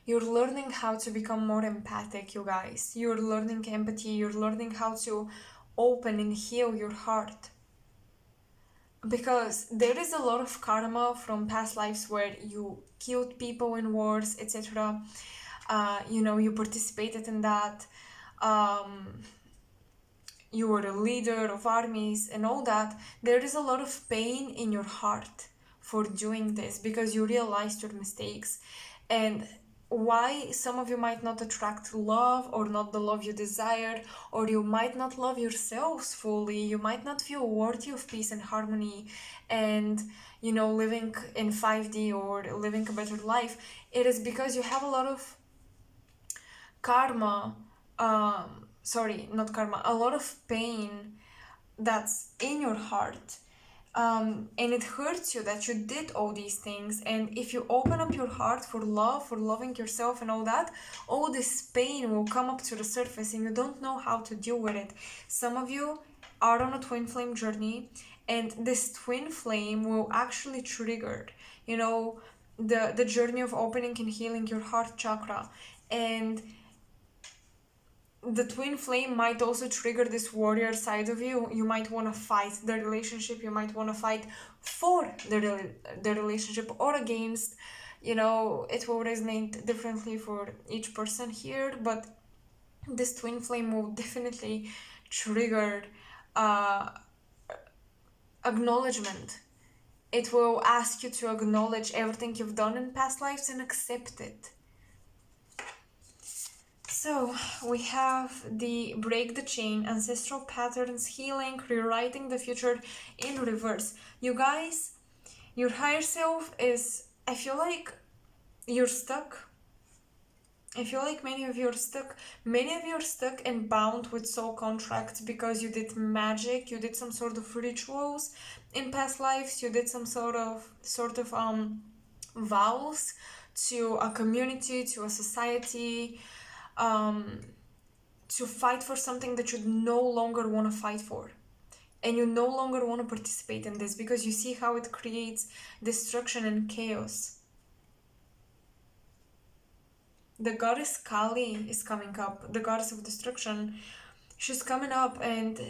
You're learning how to become more empathic, you guys. You're learning empathy. You're learning how to open and heal your heart. Because there is a lot of karma from past lives where you killed people in wars, etc. You participated in that. You were a leader of armies and all that. There is a lot of pain in your heart for doing this, because you realized your mistakes. And why some of you might not attract love, or not the love you desire, or you might not love yourselves fully, you might not feel worthy of peace and harmony, and living in 5D or living a better life. It is because you have a lot of karma, not karma, a lot of pain that's in your heart. And it hurts you that you did all these things. And if you open up your heart for love, for loving yourself and all that, all this pain will come up to the surface and you don't know how to deal with it. Some of you are on a twin flame journey, and this twin flame will actually trigger, the journey of opening and healing your heart chakra. And the twin flame might also trigger this warrior side of you. You might want to fight the relationship. You might want to fight for the relationship or against. It will resonate differently for each person here, but this twin flame will definitely trigger acknowledgement. It will ask you to acknowledge everything you've done in past lives and accept it. So we have the break the chain, ancestral patterns, healing, rewriting the future in reverse. You guys, your higher self is, I feel like you're stuck. I feel like many of you are stuck. Many of you are stuck and bound with soul contracts because you did magic, you did some sort of rituals in past lives, you did some sort of vows to a community, to a society, to fight for something that you no longer want to fight for. And you no longer want to participate in this because you see how it creates destruction and chaos. The goddess Kali is coming up, the goddess of destruction. She's coming up, and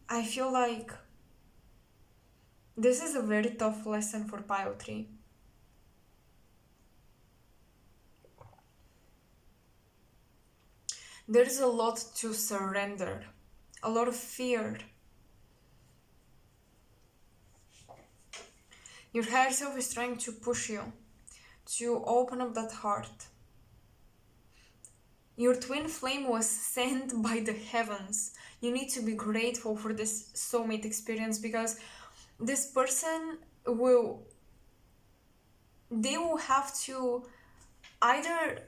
I feel like this is a very tough lesson for Pile 3. There's a lot to surrender, a lot of fear. Your higher self is trying to push you to open up that heart. Your twin flame was sent by the heavens. You need to be grateful for this soulmate experience, because this person will have to either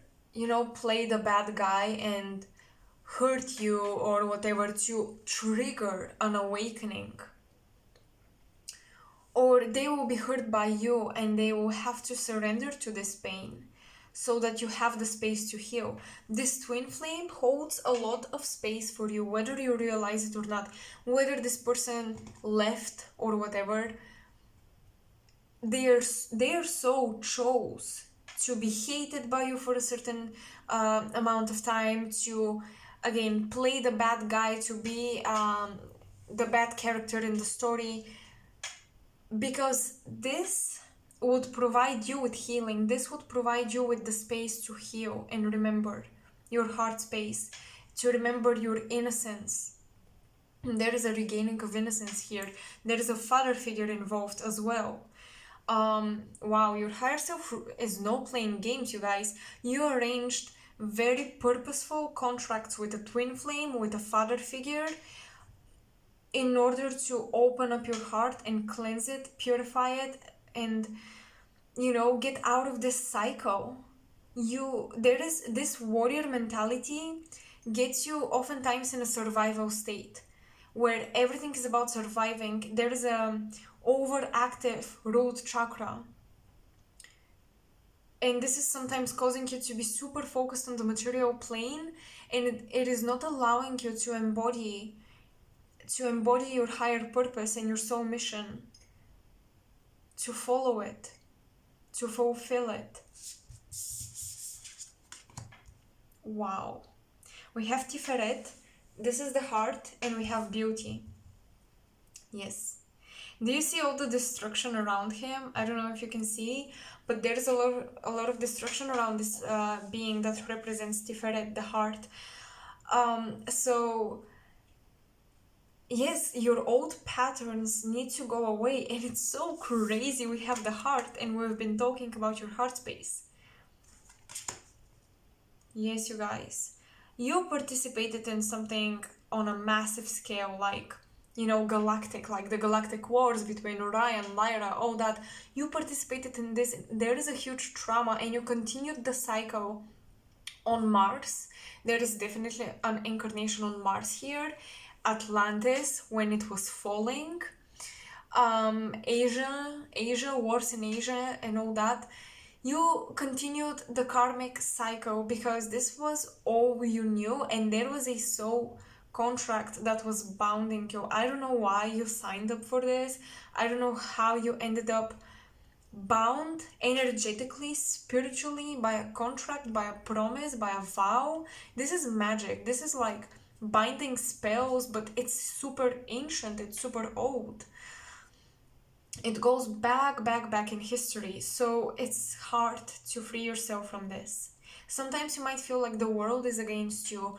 play the bad guy and hurt you or whatever to trigger an awakening, or they will be hurt by you and they will have to surrender to this pain. so that you have the space to heal. This twin flame holds a lot of space for you, whether you realize it or not, whether this person left or whatever. They're so chose to be hated by you for a certain amount of time, to again play the bad guy, to be the bad character in the story, because this would provide you with healing. This would provide you with the space to heal and remember your heart space, to remember your innocence. There is a regaining of innocence here. There is a father figure involved as well. Wow, your higher self is not playing games, you guys. You arranged very purposeful contracts with a twin flame, with a father figure, in order to open up your heart and cleanse it, purify it, and get out of this cycle. There is this warrior mentality gets you oftentimes in a survival state where everything is about surviving. There is a overactive root chakra, and this is sometimes causing you to be super focused on the material plane, and it is not allowing you to embody your higher purpose and your soul mission, to follow it, to fulfill it. Wow. We have Tiferet, this is the heart, and we have beauty. Yes. Do you see all the destruction around him? I don't know if you can see, but there's a lot of destruction around this being that represents Tiferet, the heart. So yes, your old patterns need to go away, and it's so crazy. We have the heart, and we've been talking about your heart space. Yes, you guys, you participated in something on a massive scale, like galactic, like the galactic wars between Orion, Lyra, all that. You participated in this. There is a huge trauma, and you continued the cycle on Mars. There is definitely an incarnation on Mars here. Atlantis, when it was falling, Asia, wars in Asia, and all that. You continued the karmic cycle because this was all you knew, and there was a soul contract that was bounding you. I don't know why you signed up for this. I don't know how you ended up bound energetically, spiritually, by a contract, by a promise, by a vow. This is magic. This is like binding spells, but it's super ancient, it's super old. It goes back in history, so it's hard to free yourself from this. Sometimes you might feel like the world is against you,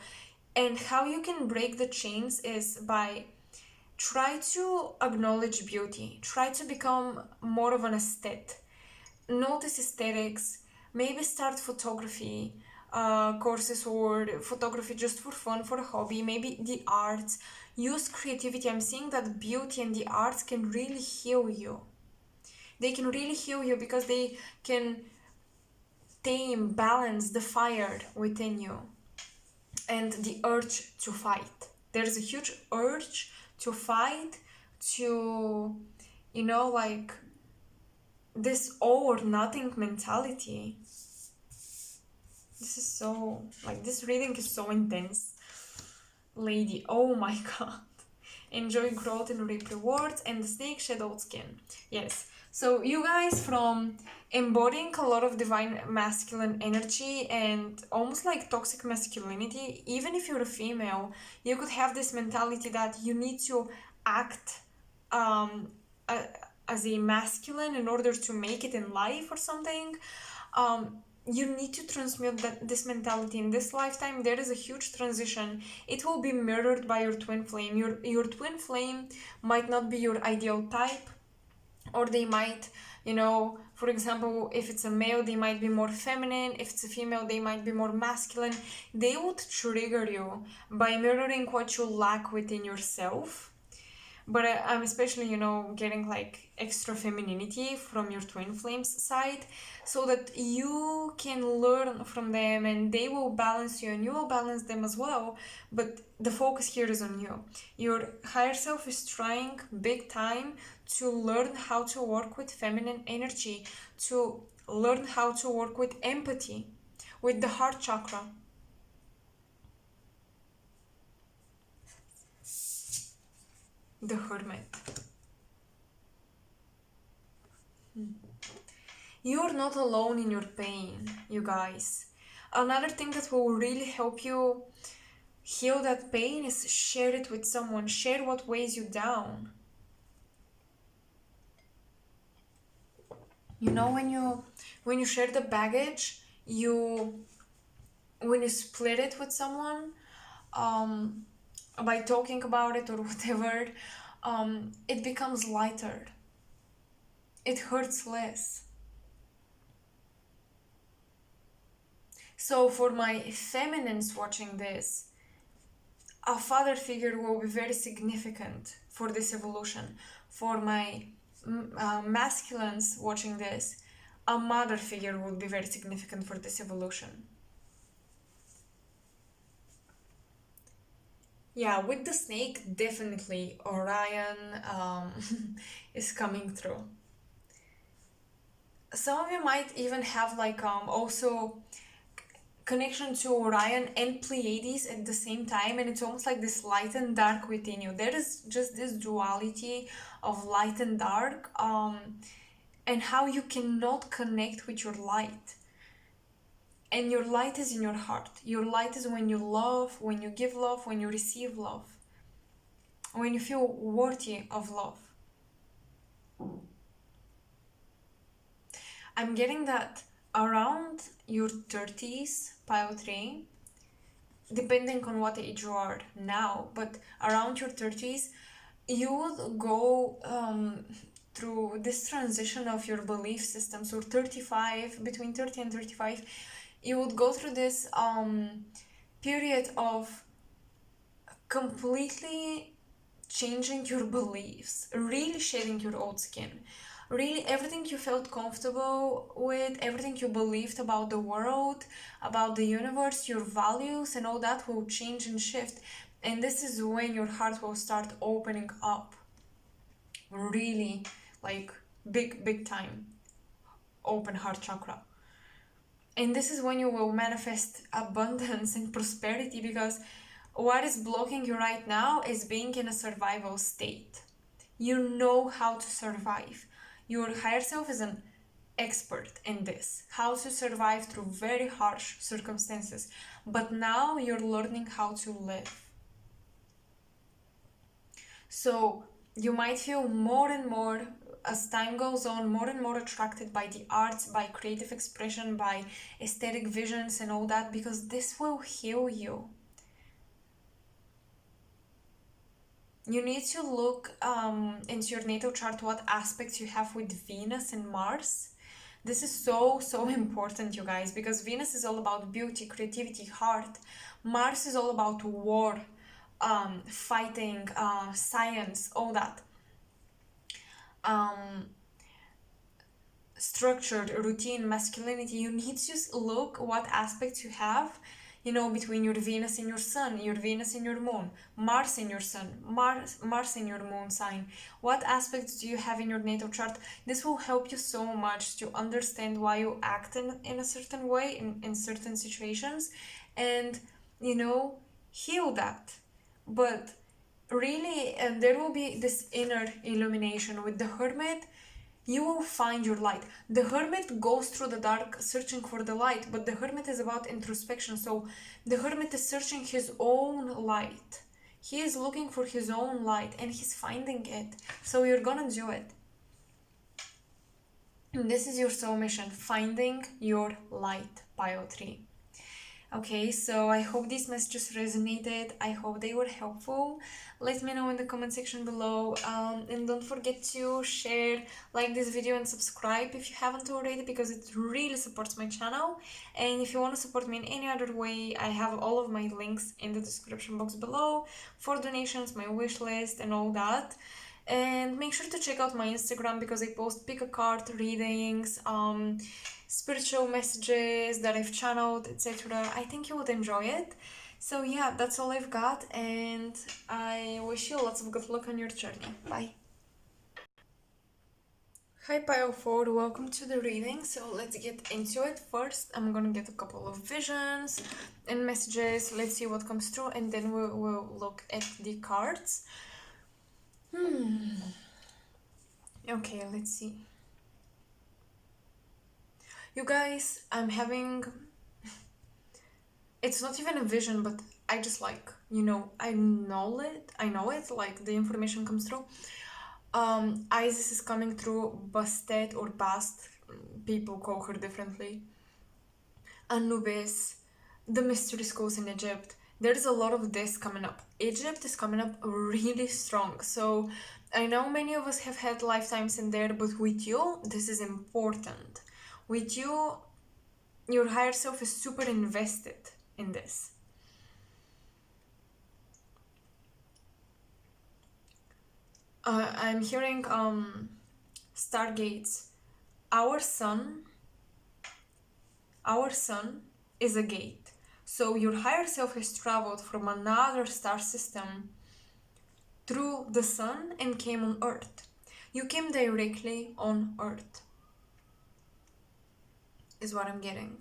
and how you can break the chains is by try to acknowledge beauty, try to become more of an aesthete, notice aesthetics, maybe start photography courses, or photography just for fun, for a hobby, maybe the arts. Use creativity. I'm seeing that beauty and the arts can really heal you. They can really heal you because they can tame, balance the fire within you and the urge to fight. There's a huge urge to fight, to like this all or nothing mentality. This is so, like, this reading is so intense, lady. Oh my god. Enjoy growth and reap rewards, and the snake shadowed skin. Yes. So you guys, from embodying a lot of divine masculine energy and almost like toxic masculinity, even if you're a female, you could have this mentality that you need to act as a masculine in order to make it in life or something. You need to transmute this mentality in this lifetime. There is a huge transition. It will be mirrored by your twin flame. Your twin flame might not be your ideal type, or they might, for example, if it's a male, they might be more feminine. If it's a female, they might be more masculine. They would trigger you by mirroring what you lack within yourself. But I'm especially, getting like extra femininity from your twin flames side, so that you can learn from them and they will balance you and you will balance them as well. But the focus here is on you. Your higher self is trying big time to learn how to work with feminine energy, to Learn how to work with empathy, with the heart chakra. The Hermit. You're not alone in your pain, you guys. Another thing that will really help you heal that pain is share it with someone. Share what weighs you down. You know, when you share the baggage, when you split it with someone, by talking about it or whatever, it becomes lighter. It hurts less. So for my feminines watching this, a father figure will be very significant for this evolution. For my masculines watching this, a mother figure will be very significant for this evolution. Yeah, with the snake, definitely Orion is coming through. Some of you might even have like also connection to Orion and Pleiades at the same time, and it's almost like this light and dark within you. There is just this duality of light and dark, and how you cannot connect with your light. And your light is in your heart. Your light is when you love, when you give love, when you receive love, when you feel worthy of love. I'm getting that around your 30s, pile 3, depending on what age you are now, but around your 30s, you would go through this transition of your belief systems. Or 35, between 30 and 35, you would go through this period of completely changing your beliefs, really shedding your old skin. Really, everything you felt comfortable with, everything you believed about the world, about the universe, your values, and all that will change and shift. And this is when your heart will start opening up. Really, like big time. Open heart chakra. And this is when you will manifest abundance and prosperity, because what is blocking you right now is being in a survival state. You know how to survive. Your higher self is an expert in this, how to survive through very harsh circumstances. But now you're learning how to live. So you might feel more and more, as time goes on, more and more attracted by the arts, by creative expression, by aesthetic visions and all that, because this will heal you. You need to look into your natal chart what aspects you have with Venus and Mars. This is so important, you guys, because Venus is all about beauty, creativity, heart. Mars is all about war, fighting, science, all that. Structured, routine, masculinity. You need to look what aspects you have, you know, between your Venus and your Sun, your Venus and your Moon, Mars and your Sun, Mars and your Moon sign. What aspects do you have in your natal chart? This will help you so much to understand why you act in a certain way in certain situations, and, you know, heal that. But really, there will be this inner illumination. With the Hermit, you will find your light. The Hermit goes through the dark searching for the light, but the Hermit is about introspection. So the Hermit is searching his own light. He is looking for his own light and he's finding it. So you're gonna do it. And this is your soul mission, finding your light, pile 3. Okay, so I hope these messages resonated. I hope they were helpful. Let me know in the comment section below. And don't forget to share, like this video, and subscribe if you haven't already, because it really supports my channel. And if you want to support me in any other way, I have all of my links in the description box below for donations, my wish list, and all that. And make sure to check out my Instagram, because I post pick a card readings, spiritual messages that I've channeled, etc. I think you would enjoy it. So yeah, that's all I've got, and I wish you lots of good luck on your journey. Bye. Hi Pile 4, welcome to the reading. So let's get into it. First, I'm gonna get a couple of visions and messages. Let's see what comes through, and then we'll look at the cards. Okay, let's see. You guys, I'm having. It's not even a vision, but I just like, I know it. Like the information comes through. Isis is coming through. Bastet or Bast, people call her differently. Anubis, the mystery schools in Egypt. There's a lot of this coming up. Egypt is coming up really strong. So I know many of us have had lifetimes in there, but with you, this is important. With you, your higher self is super invested in this. I'm hearing stargates. Our sun Our sun is a gate. So your higher self has traveled from another star system through the sun and came on Earth. You came directly on Earth, is what I'm getting.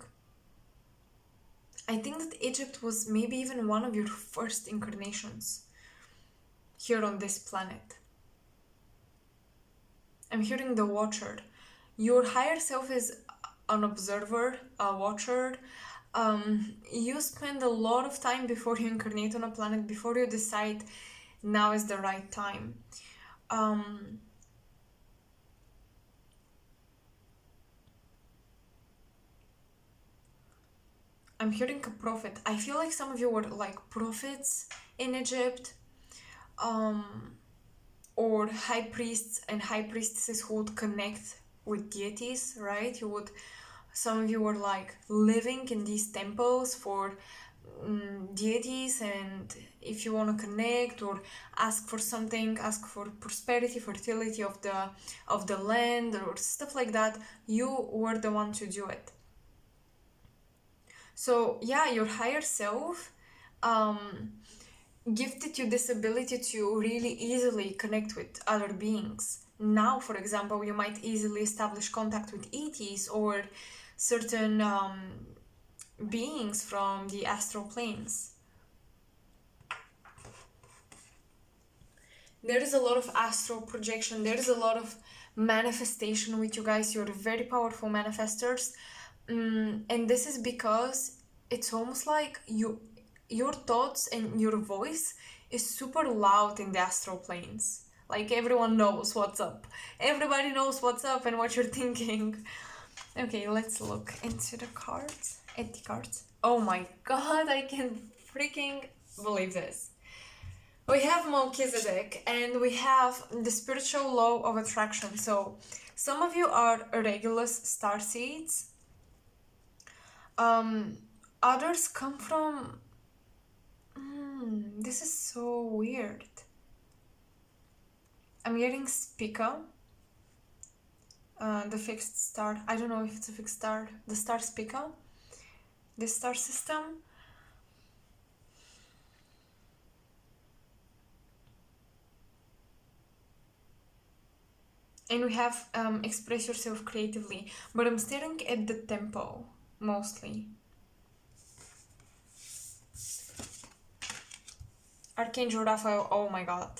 I think that Egypt was maybe even one of your first incarnations here on this planet. I'm hearing the Watcher. Your higher self is an observer, a watcher. You spend a lot of time before you incarnate on a planet, before you decide now is the right time. I'm hearing a prophet. I feel like some of you were like prophets in Egypt, or high priests and high priestesses who would connect with deities, right? Some of you were like living in these temples for deities, and if you want to connect or ask for something, ask for prosperity, fertility of the land or stuff like that, you were the one to do it. So yeah, your higher self gifted you this ability to really easily connect with other beings. Now, for example, you might easily establish contact with ETs or certain beings from the astral planes. There is a lot of astral projection, there is a lot of manifestation with you guys. You're very powerful manifestors, and this is because it's almost like your thoughts and your voice is super loud in the astral planes. Like everyone knows what's up, everybody knows what's up and what you're thinking. Okay, let's look into the cards. At the cards. Oh my god, I can't freaking believe this. We have Melchizedek and we have the spiritual law of attraction. So some of you are Regulus starseeds. Others come from. This is so weird. I'm getting Spica. The fixed star. I don't know if it's a fixed star. The star Spica. The star system. And we have express yourself creatively. But I'm staring at the tempo mostly. Archangel Raphael, oh my god.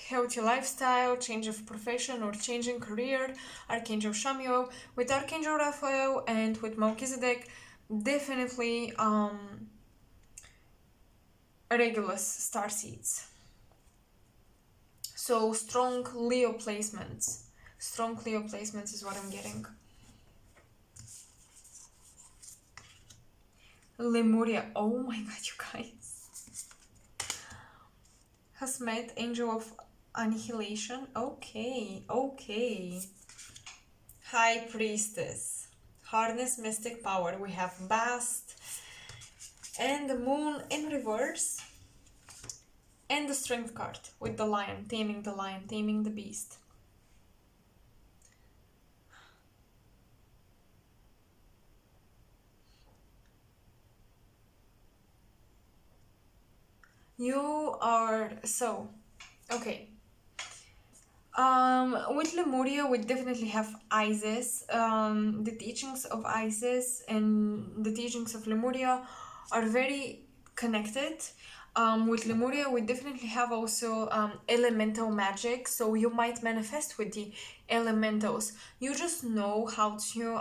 Healthy lifestyle, change of profession or changing career. Archangel Shamiel. With Archangel Raphael and with Melchizedek, definitely Regulus starseeds. So strong Leo placements. Strong Leo placements is what I'm getting. Lemuria. Oh my god, you guys. Hasmet, Angel of Annihilation. Okay. High Priestess. Harness Mystic Power. We have Bast. And the Moon in reverse. And the Strength card with the lion, taming the beast. You are so okay. With Lemuria, we definitely have Isis. The teachings of Isis and the teachings of Lemuria are very connected. With Lemuria, we definitely have also elemental magic, so you might manifest with the elementals. You just know how to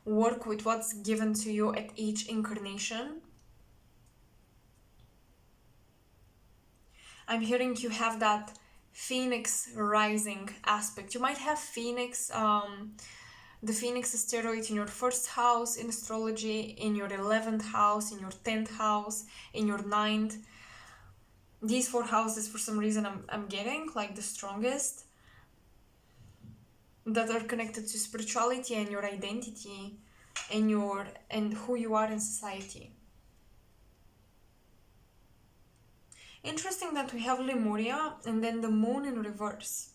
work with what's given to you at each incarnation. I'm hearing you have that phoenix rising aspect. You might have phoenix, the phoenix asteroid in your first house in astrology, in your 11th house, in your 10th house, in your ninth. These four houses, for some reason, I'm getting like the strongest, that are connected to spirituality and your identity and who you are in society. Interesting that we have Lemuria and then the moon in reverse.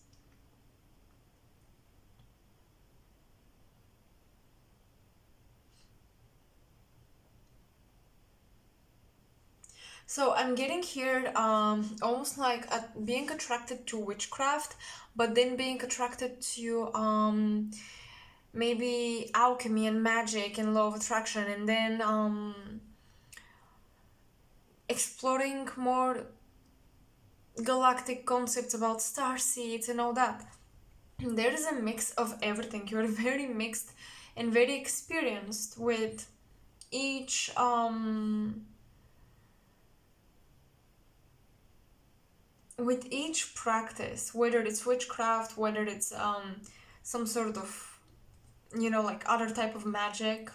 So I'm getting here almost like being attracted to witchcraft, but then being attracted to maybe alchemy and magic and law of attraction, and then exploring more galactic concepts about starseeds and all that. There is a mix of everything. You're very mixed and very experienced each with each practice, whether it's witchcraft, whether it's some sort of, like other type of magic.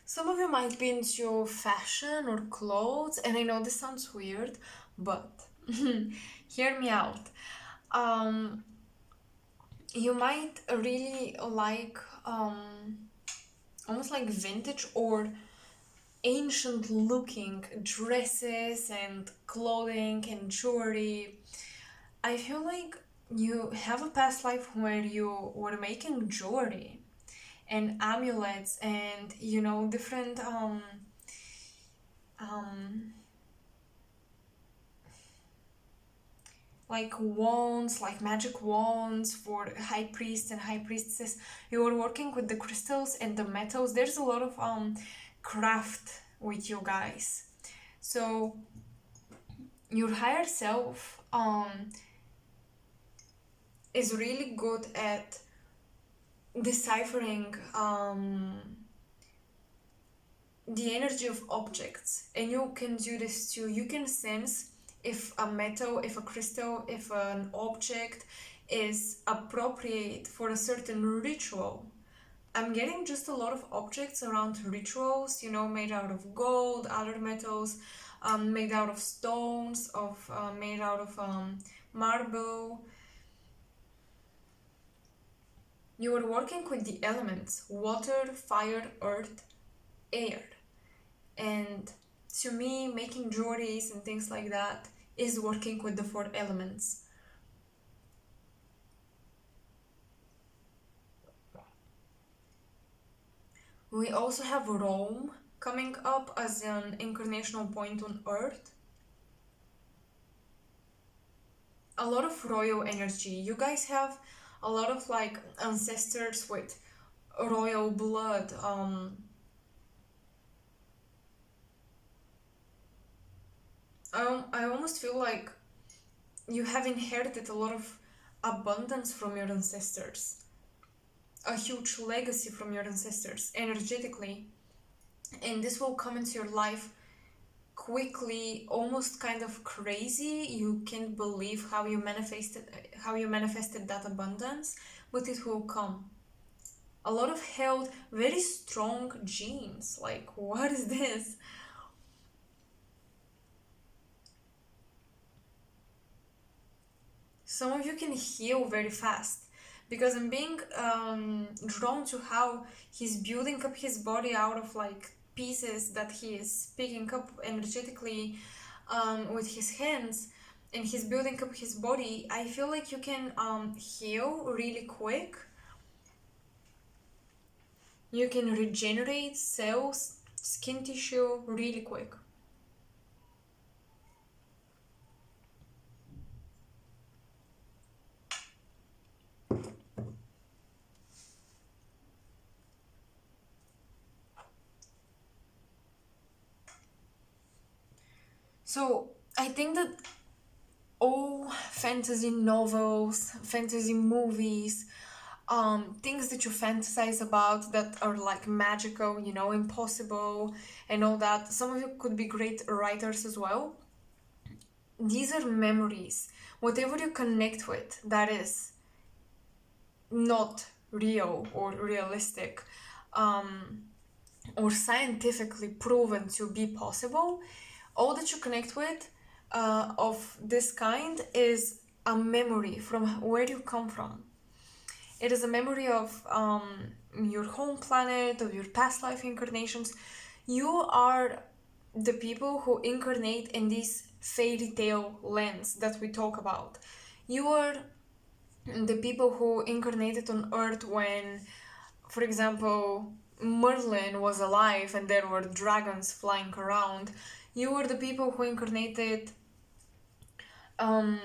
Some of you might be into fashion or clothes, and I know this sounds weird, but hear me out. Um, you might really like almost like vintage or ancient looking dresses and clothing and jewelry. I feel like you have a past life where you were making jewelry and amulets and different um like wands, like magic wands for high priests and high priestesses. You were working with the crystals and the metals. There's a lot of craft with you guys. So your higher self is really good at deciphering the energy of objects, and you can do this too. You can sense if a metal, if a crystal, if an object is appropriate for a certain ritual. I'm getting just a lot of objects around rituals, made out of gold, other metals, made out of stones, made out of marble. You are working with the elements: water, fire, earth, air. And to me, making jewelries and things like that is working with the four elements. We also have Rome coming up as an incarnational point on Earth. A lot of royal energy. You guys have a lot of like ancestors with royal blood. I almost feel like you have inherited a lot of abundance from your ancestors, a huge legacy from your ancestors energetically, and this will come into your life quickly, almost kind of crazy. You can't believe how you manifested that abundance, but it will come. A lot of held very strong genes. Like, what is this? Some of you can heal very fast, because I'm being drawn to how he's building up his body out of like pieces that he is picking up energetically with his hands, and he's building up his body, I feel like you can heal really quick. You can regenerate cells, skin tissue really quick. So I think that all fantasy novels, fantasy movies, things that you fantasize about that are like magical, you know, impossible, and all that. Some of you could be great writers as well. These are memories. Whatever you connect with that is not real or realistic, um, or scientifically proven to be possible, all that you connect with of this kind is a memory from where you come from. It is a memory of your home planet, of your past life incarnations. You are the people who incarnate in these fairy tale lands that we talk about. You are the people who incarnated on Earth when, for example, Merlin was alive and there were dragons flying around. You were the people who incarnated um,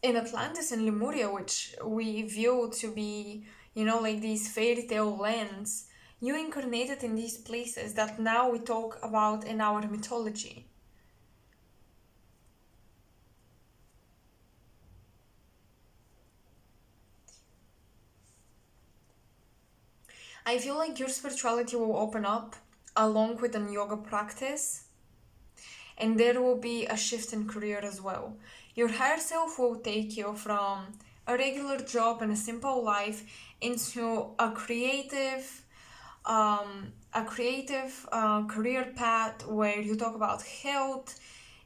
in Atlantis and Lemuria, which we view to be, you know, like these fairy tale lands. You incarnated in these places that now we talk about in our mythology. I feel like your spirituality will open up along with an yoga practice, and there will be a shift in career as well. Your higher self will take you from a regular job and a simple life into a creative career path where you talk about health,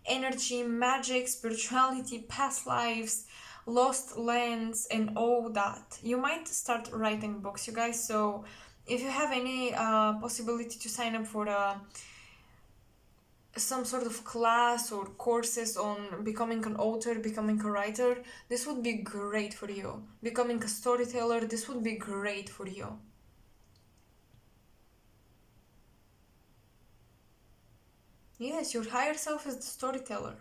energy, magic, spirituality, past lives, lost lands, and all that. You might start writing books, you guys. So if you have any possibility to sign up for some sort of class or courses on becoming an author, becoming a writer, this would be great for you. Becoming a storyteller, this would be great for you. Yes, your higher self is the storyteller.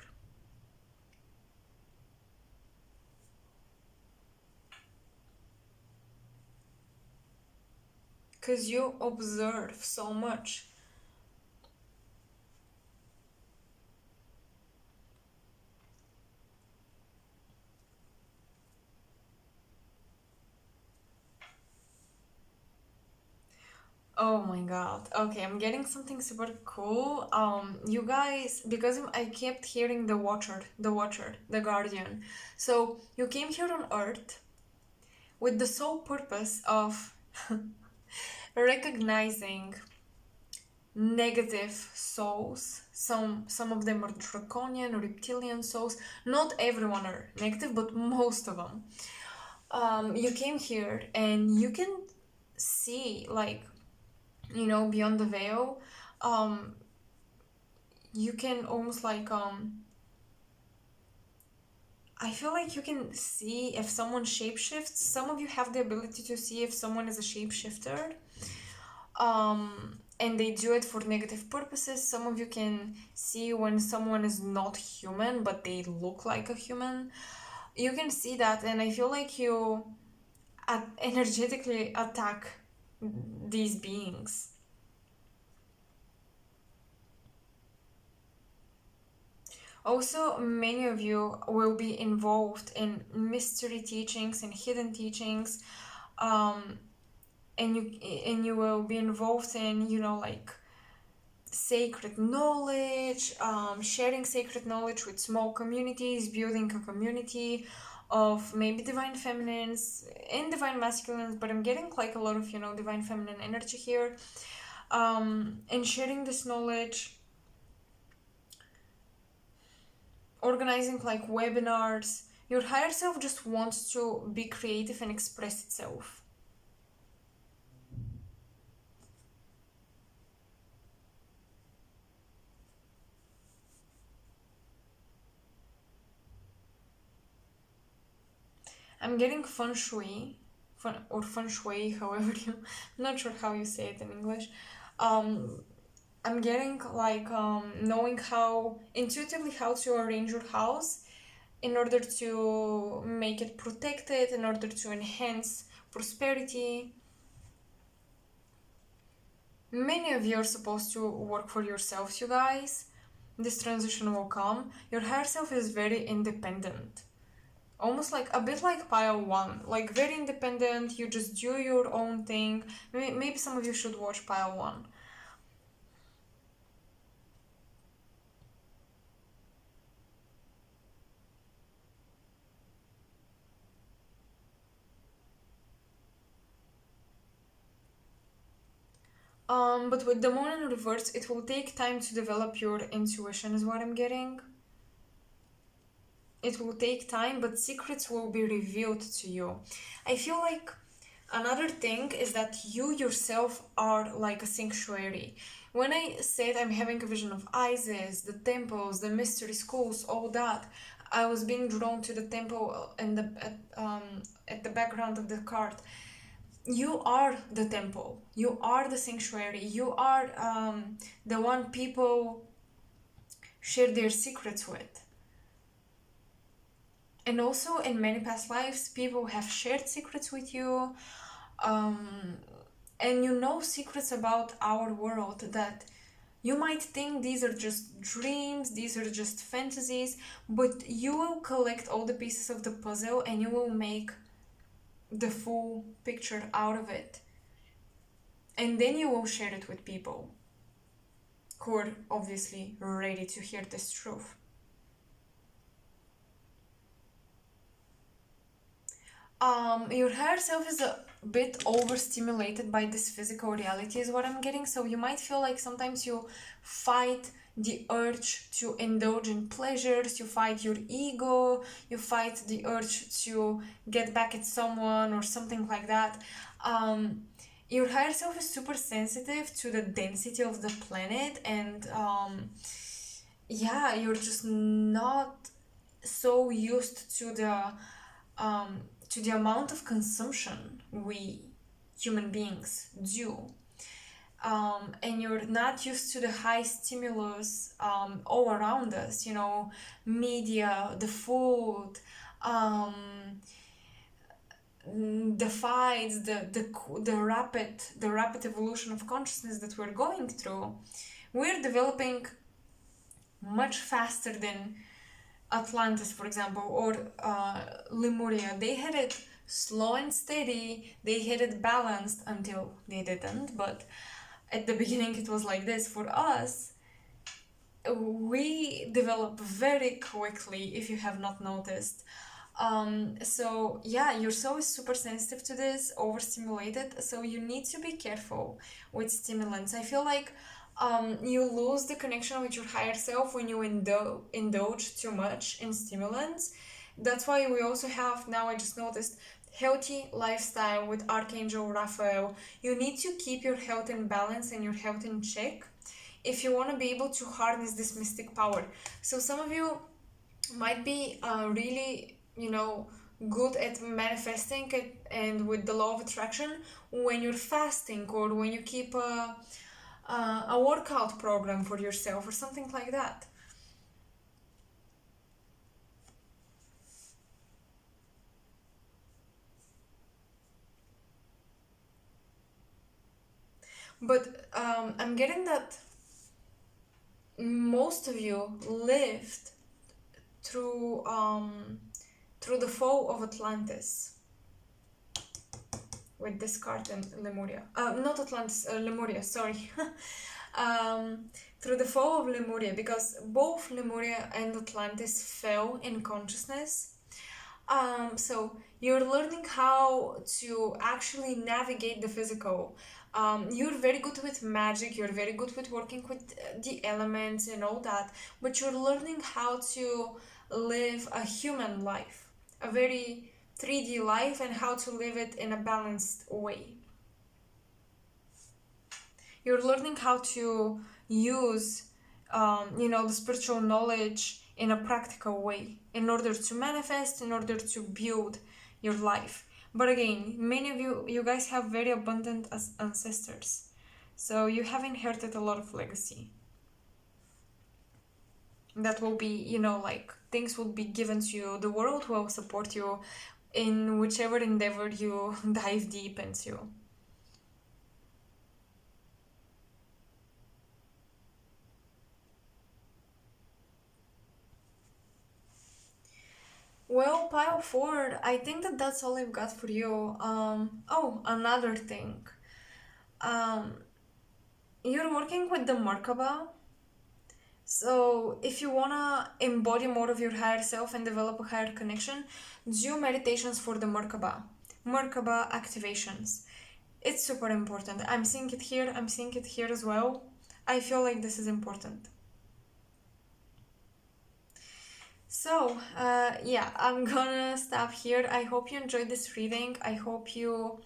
Because you observe so much. Oh my god. Okay, I'm getting something super cool. You guys, because I kept hearing the Watcher, the Guardian. So you came here on Earth with the sole purpose of recognizing negative souls. Some of them are draconian, reptilian souls. Not everyone are negative, but most of them. You came here and you can see, like, you know, beyond the veil. Um, you can almost like I feel like you can see if someone shapeshifts. Some of you have the ability to see if someone is a shapeshifter. And they do it for negative purposes. Some of you can see when someone is not human but they look like a human. You can see that, and I feel like you energetically attack these beings. Also, many of you will be involved in mystery teachings and hidden teachings, um, and you will be involved in, you know, like sacred knowledge, sharing sacred knowledge with small communities, building a community of maybe divine feminines and divine masculines, but I'm getting like a lot of, you know, divine feminine energy here, and sharing this knowledge, organizing like webinars. Your higher self just wants to be creative and express itself. I'm getting feng shui, however you, I'm not sure how you say it in English. Um, I'm getting like knowing how intuitively how to arrange your house in order to make it protected, in order to enhance prosperity. Many of you are supposed to work for yourselves, you guys. This transition will come. Your higher self is very independent. Almost like a bit like pile one. Like very independent, you just do your own thing. Maybe some of you should watch pile one. But with the moon in reverse, it will take time to develop your intuition, is what I'm getting. It will take time, but secrets will be revealed to you. I feel like another thing is that you yourself are like a sanctuary. When I said I'm having a vision of Isis, the temples, the mystery schools, all that, I was being drawn to the temple and at the background of the card. You are the temple. You are the sanctuary. You are the one people share their secrets with. And also, in many past lives, people have shared secrets with you, um, and you know secrets about our world that you might think these are just dreams, these are just fantasies, but you will collect all the pieces of the puzzle and you will make the full picture out of it. And then you will share it with people who are obviously ready to hear this truth. Your higher self is a bit overstimulated by this physical reality, is what I'm getting. So you might feel like sometimes you fight the urge to indulge in pleasures, you fight your ego, you fight the urge to get back at someone or something like that. Your higher self is super sensitive to the density of the planet, and yeah, you're just not so used to the amount of consumption we human beings do. And you're not used to the high stimulus all around us, you know, media, the food, um, the fights, the rapid evolution of consciousness that we're going through. We're developing much faster than Atlantis, for example, or Lemuria. They had it slow and steady, they had it balanced until they didn't, but at the beginning it was like this. For us, we develop very quickly, if you have not noticed. So yeah, your soul is super sensitive to this, overstimulated, so you need to be careful with stimulants. I feel like you lose the connection with your higher self when you indulge too much in stimulants. That's why we also have, now I just noticed, healthy lifestyle with Archangel Raphael. You need to keep your health in balance and your health in check if you want to be able to harness this mystic power. So some of you might be really, good at manifesting it and with the law of attraction when you're fasting or when you keep a workout program for yourself or something like that. But I'm getting that most of you lived through through the fall of Atlantis with this card and Lemuria. Not Atlantis, Lemuria, sorry. Through the fall of Lemuria, because both Lemuria and Atlantis fell in consciousness. So you're learning how to actually navigate the physical. You're very good with magic, you're very good with working with the elements and all that, but you're learning how to live a human life, a very 3D life, and how to live it in a balanced way. You're learning how to use, the spiritual knowledge in a practical way in order to manifest, in order to build your life. But again, many of you guys have very abundant as ancestors, so you have inherited a lot of legacy that will be, like things will be given to you. The world will support you in whichever endeavor you dive deep into. Well, pile forward. I think that that's all I've got for you. Oh, another thing. Um, you're working with the Merkaba. So, if you wanna embody more of your higher self and develop a higher connection, do meditations for the Merkaba. Merkaba activations. It's super important. I'm seeing it here, I'm seeing it here as well. I feel like this is important. So, yeah, I'm gonna stop here. I hope you enjoyed this reading. I hope you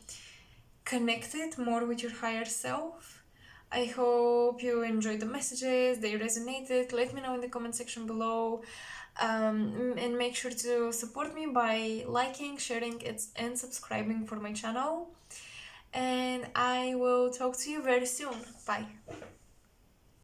connected more with your higher self. I hope you enjoyed the messages, they resonated. Let me know in the comment section below. And make sure to support me by liking, sharing it, and subscribing for my channel. And I will talk to you very soon. Bye.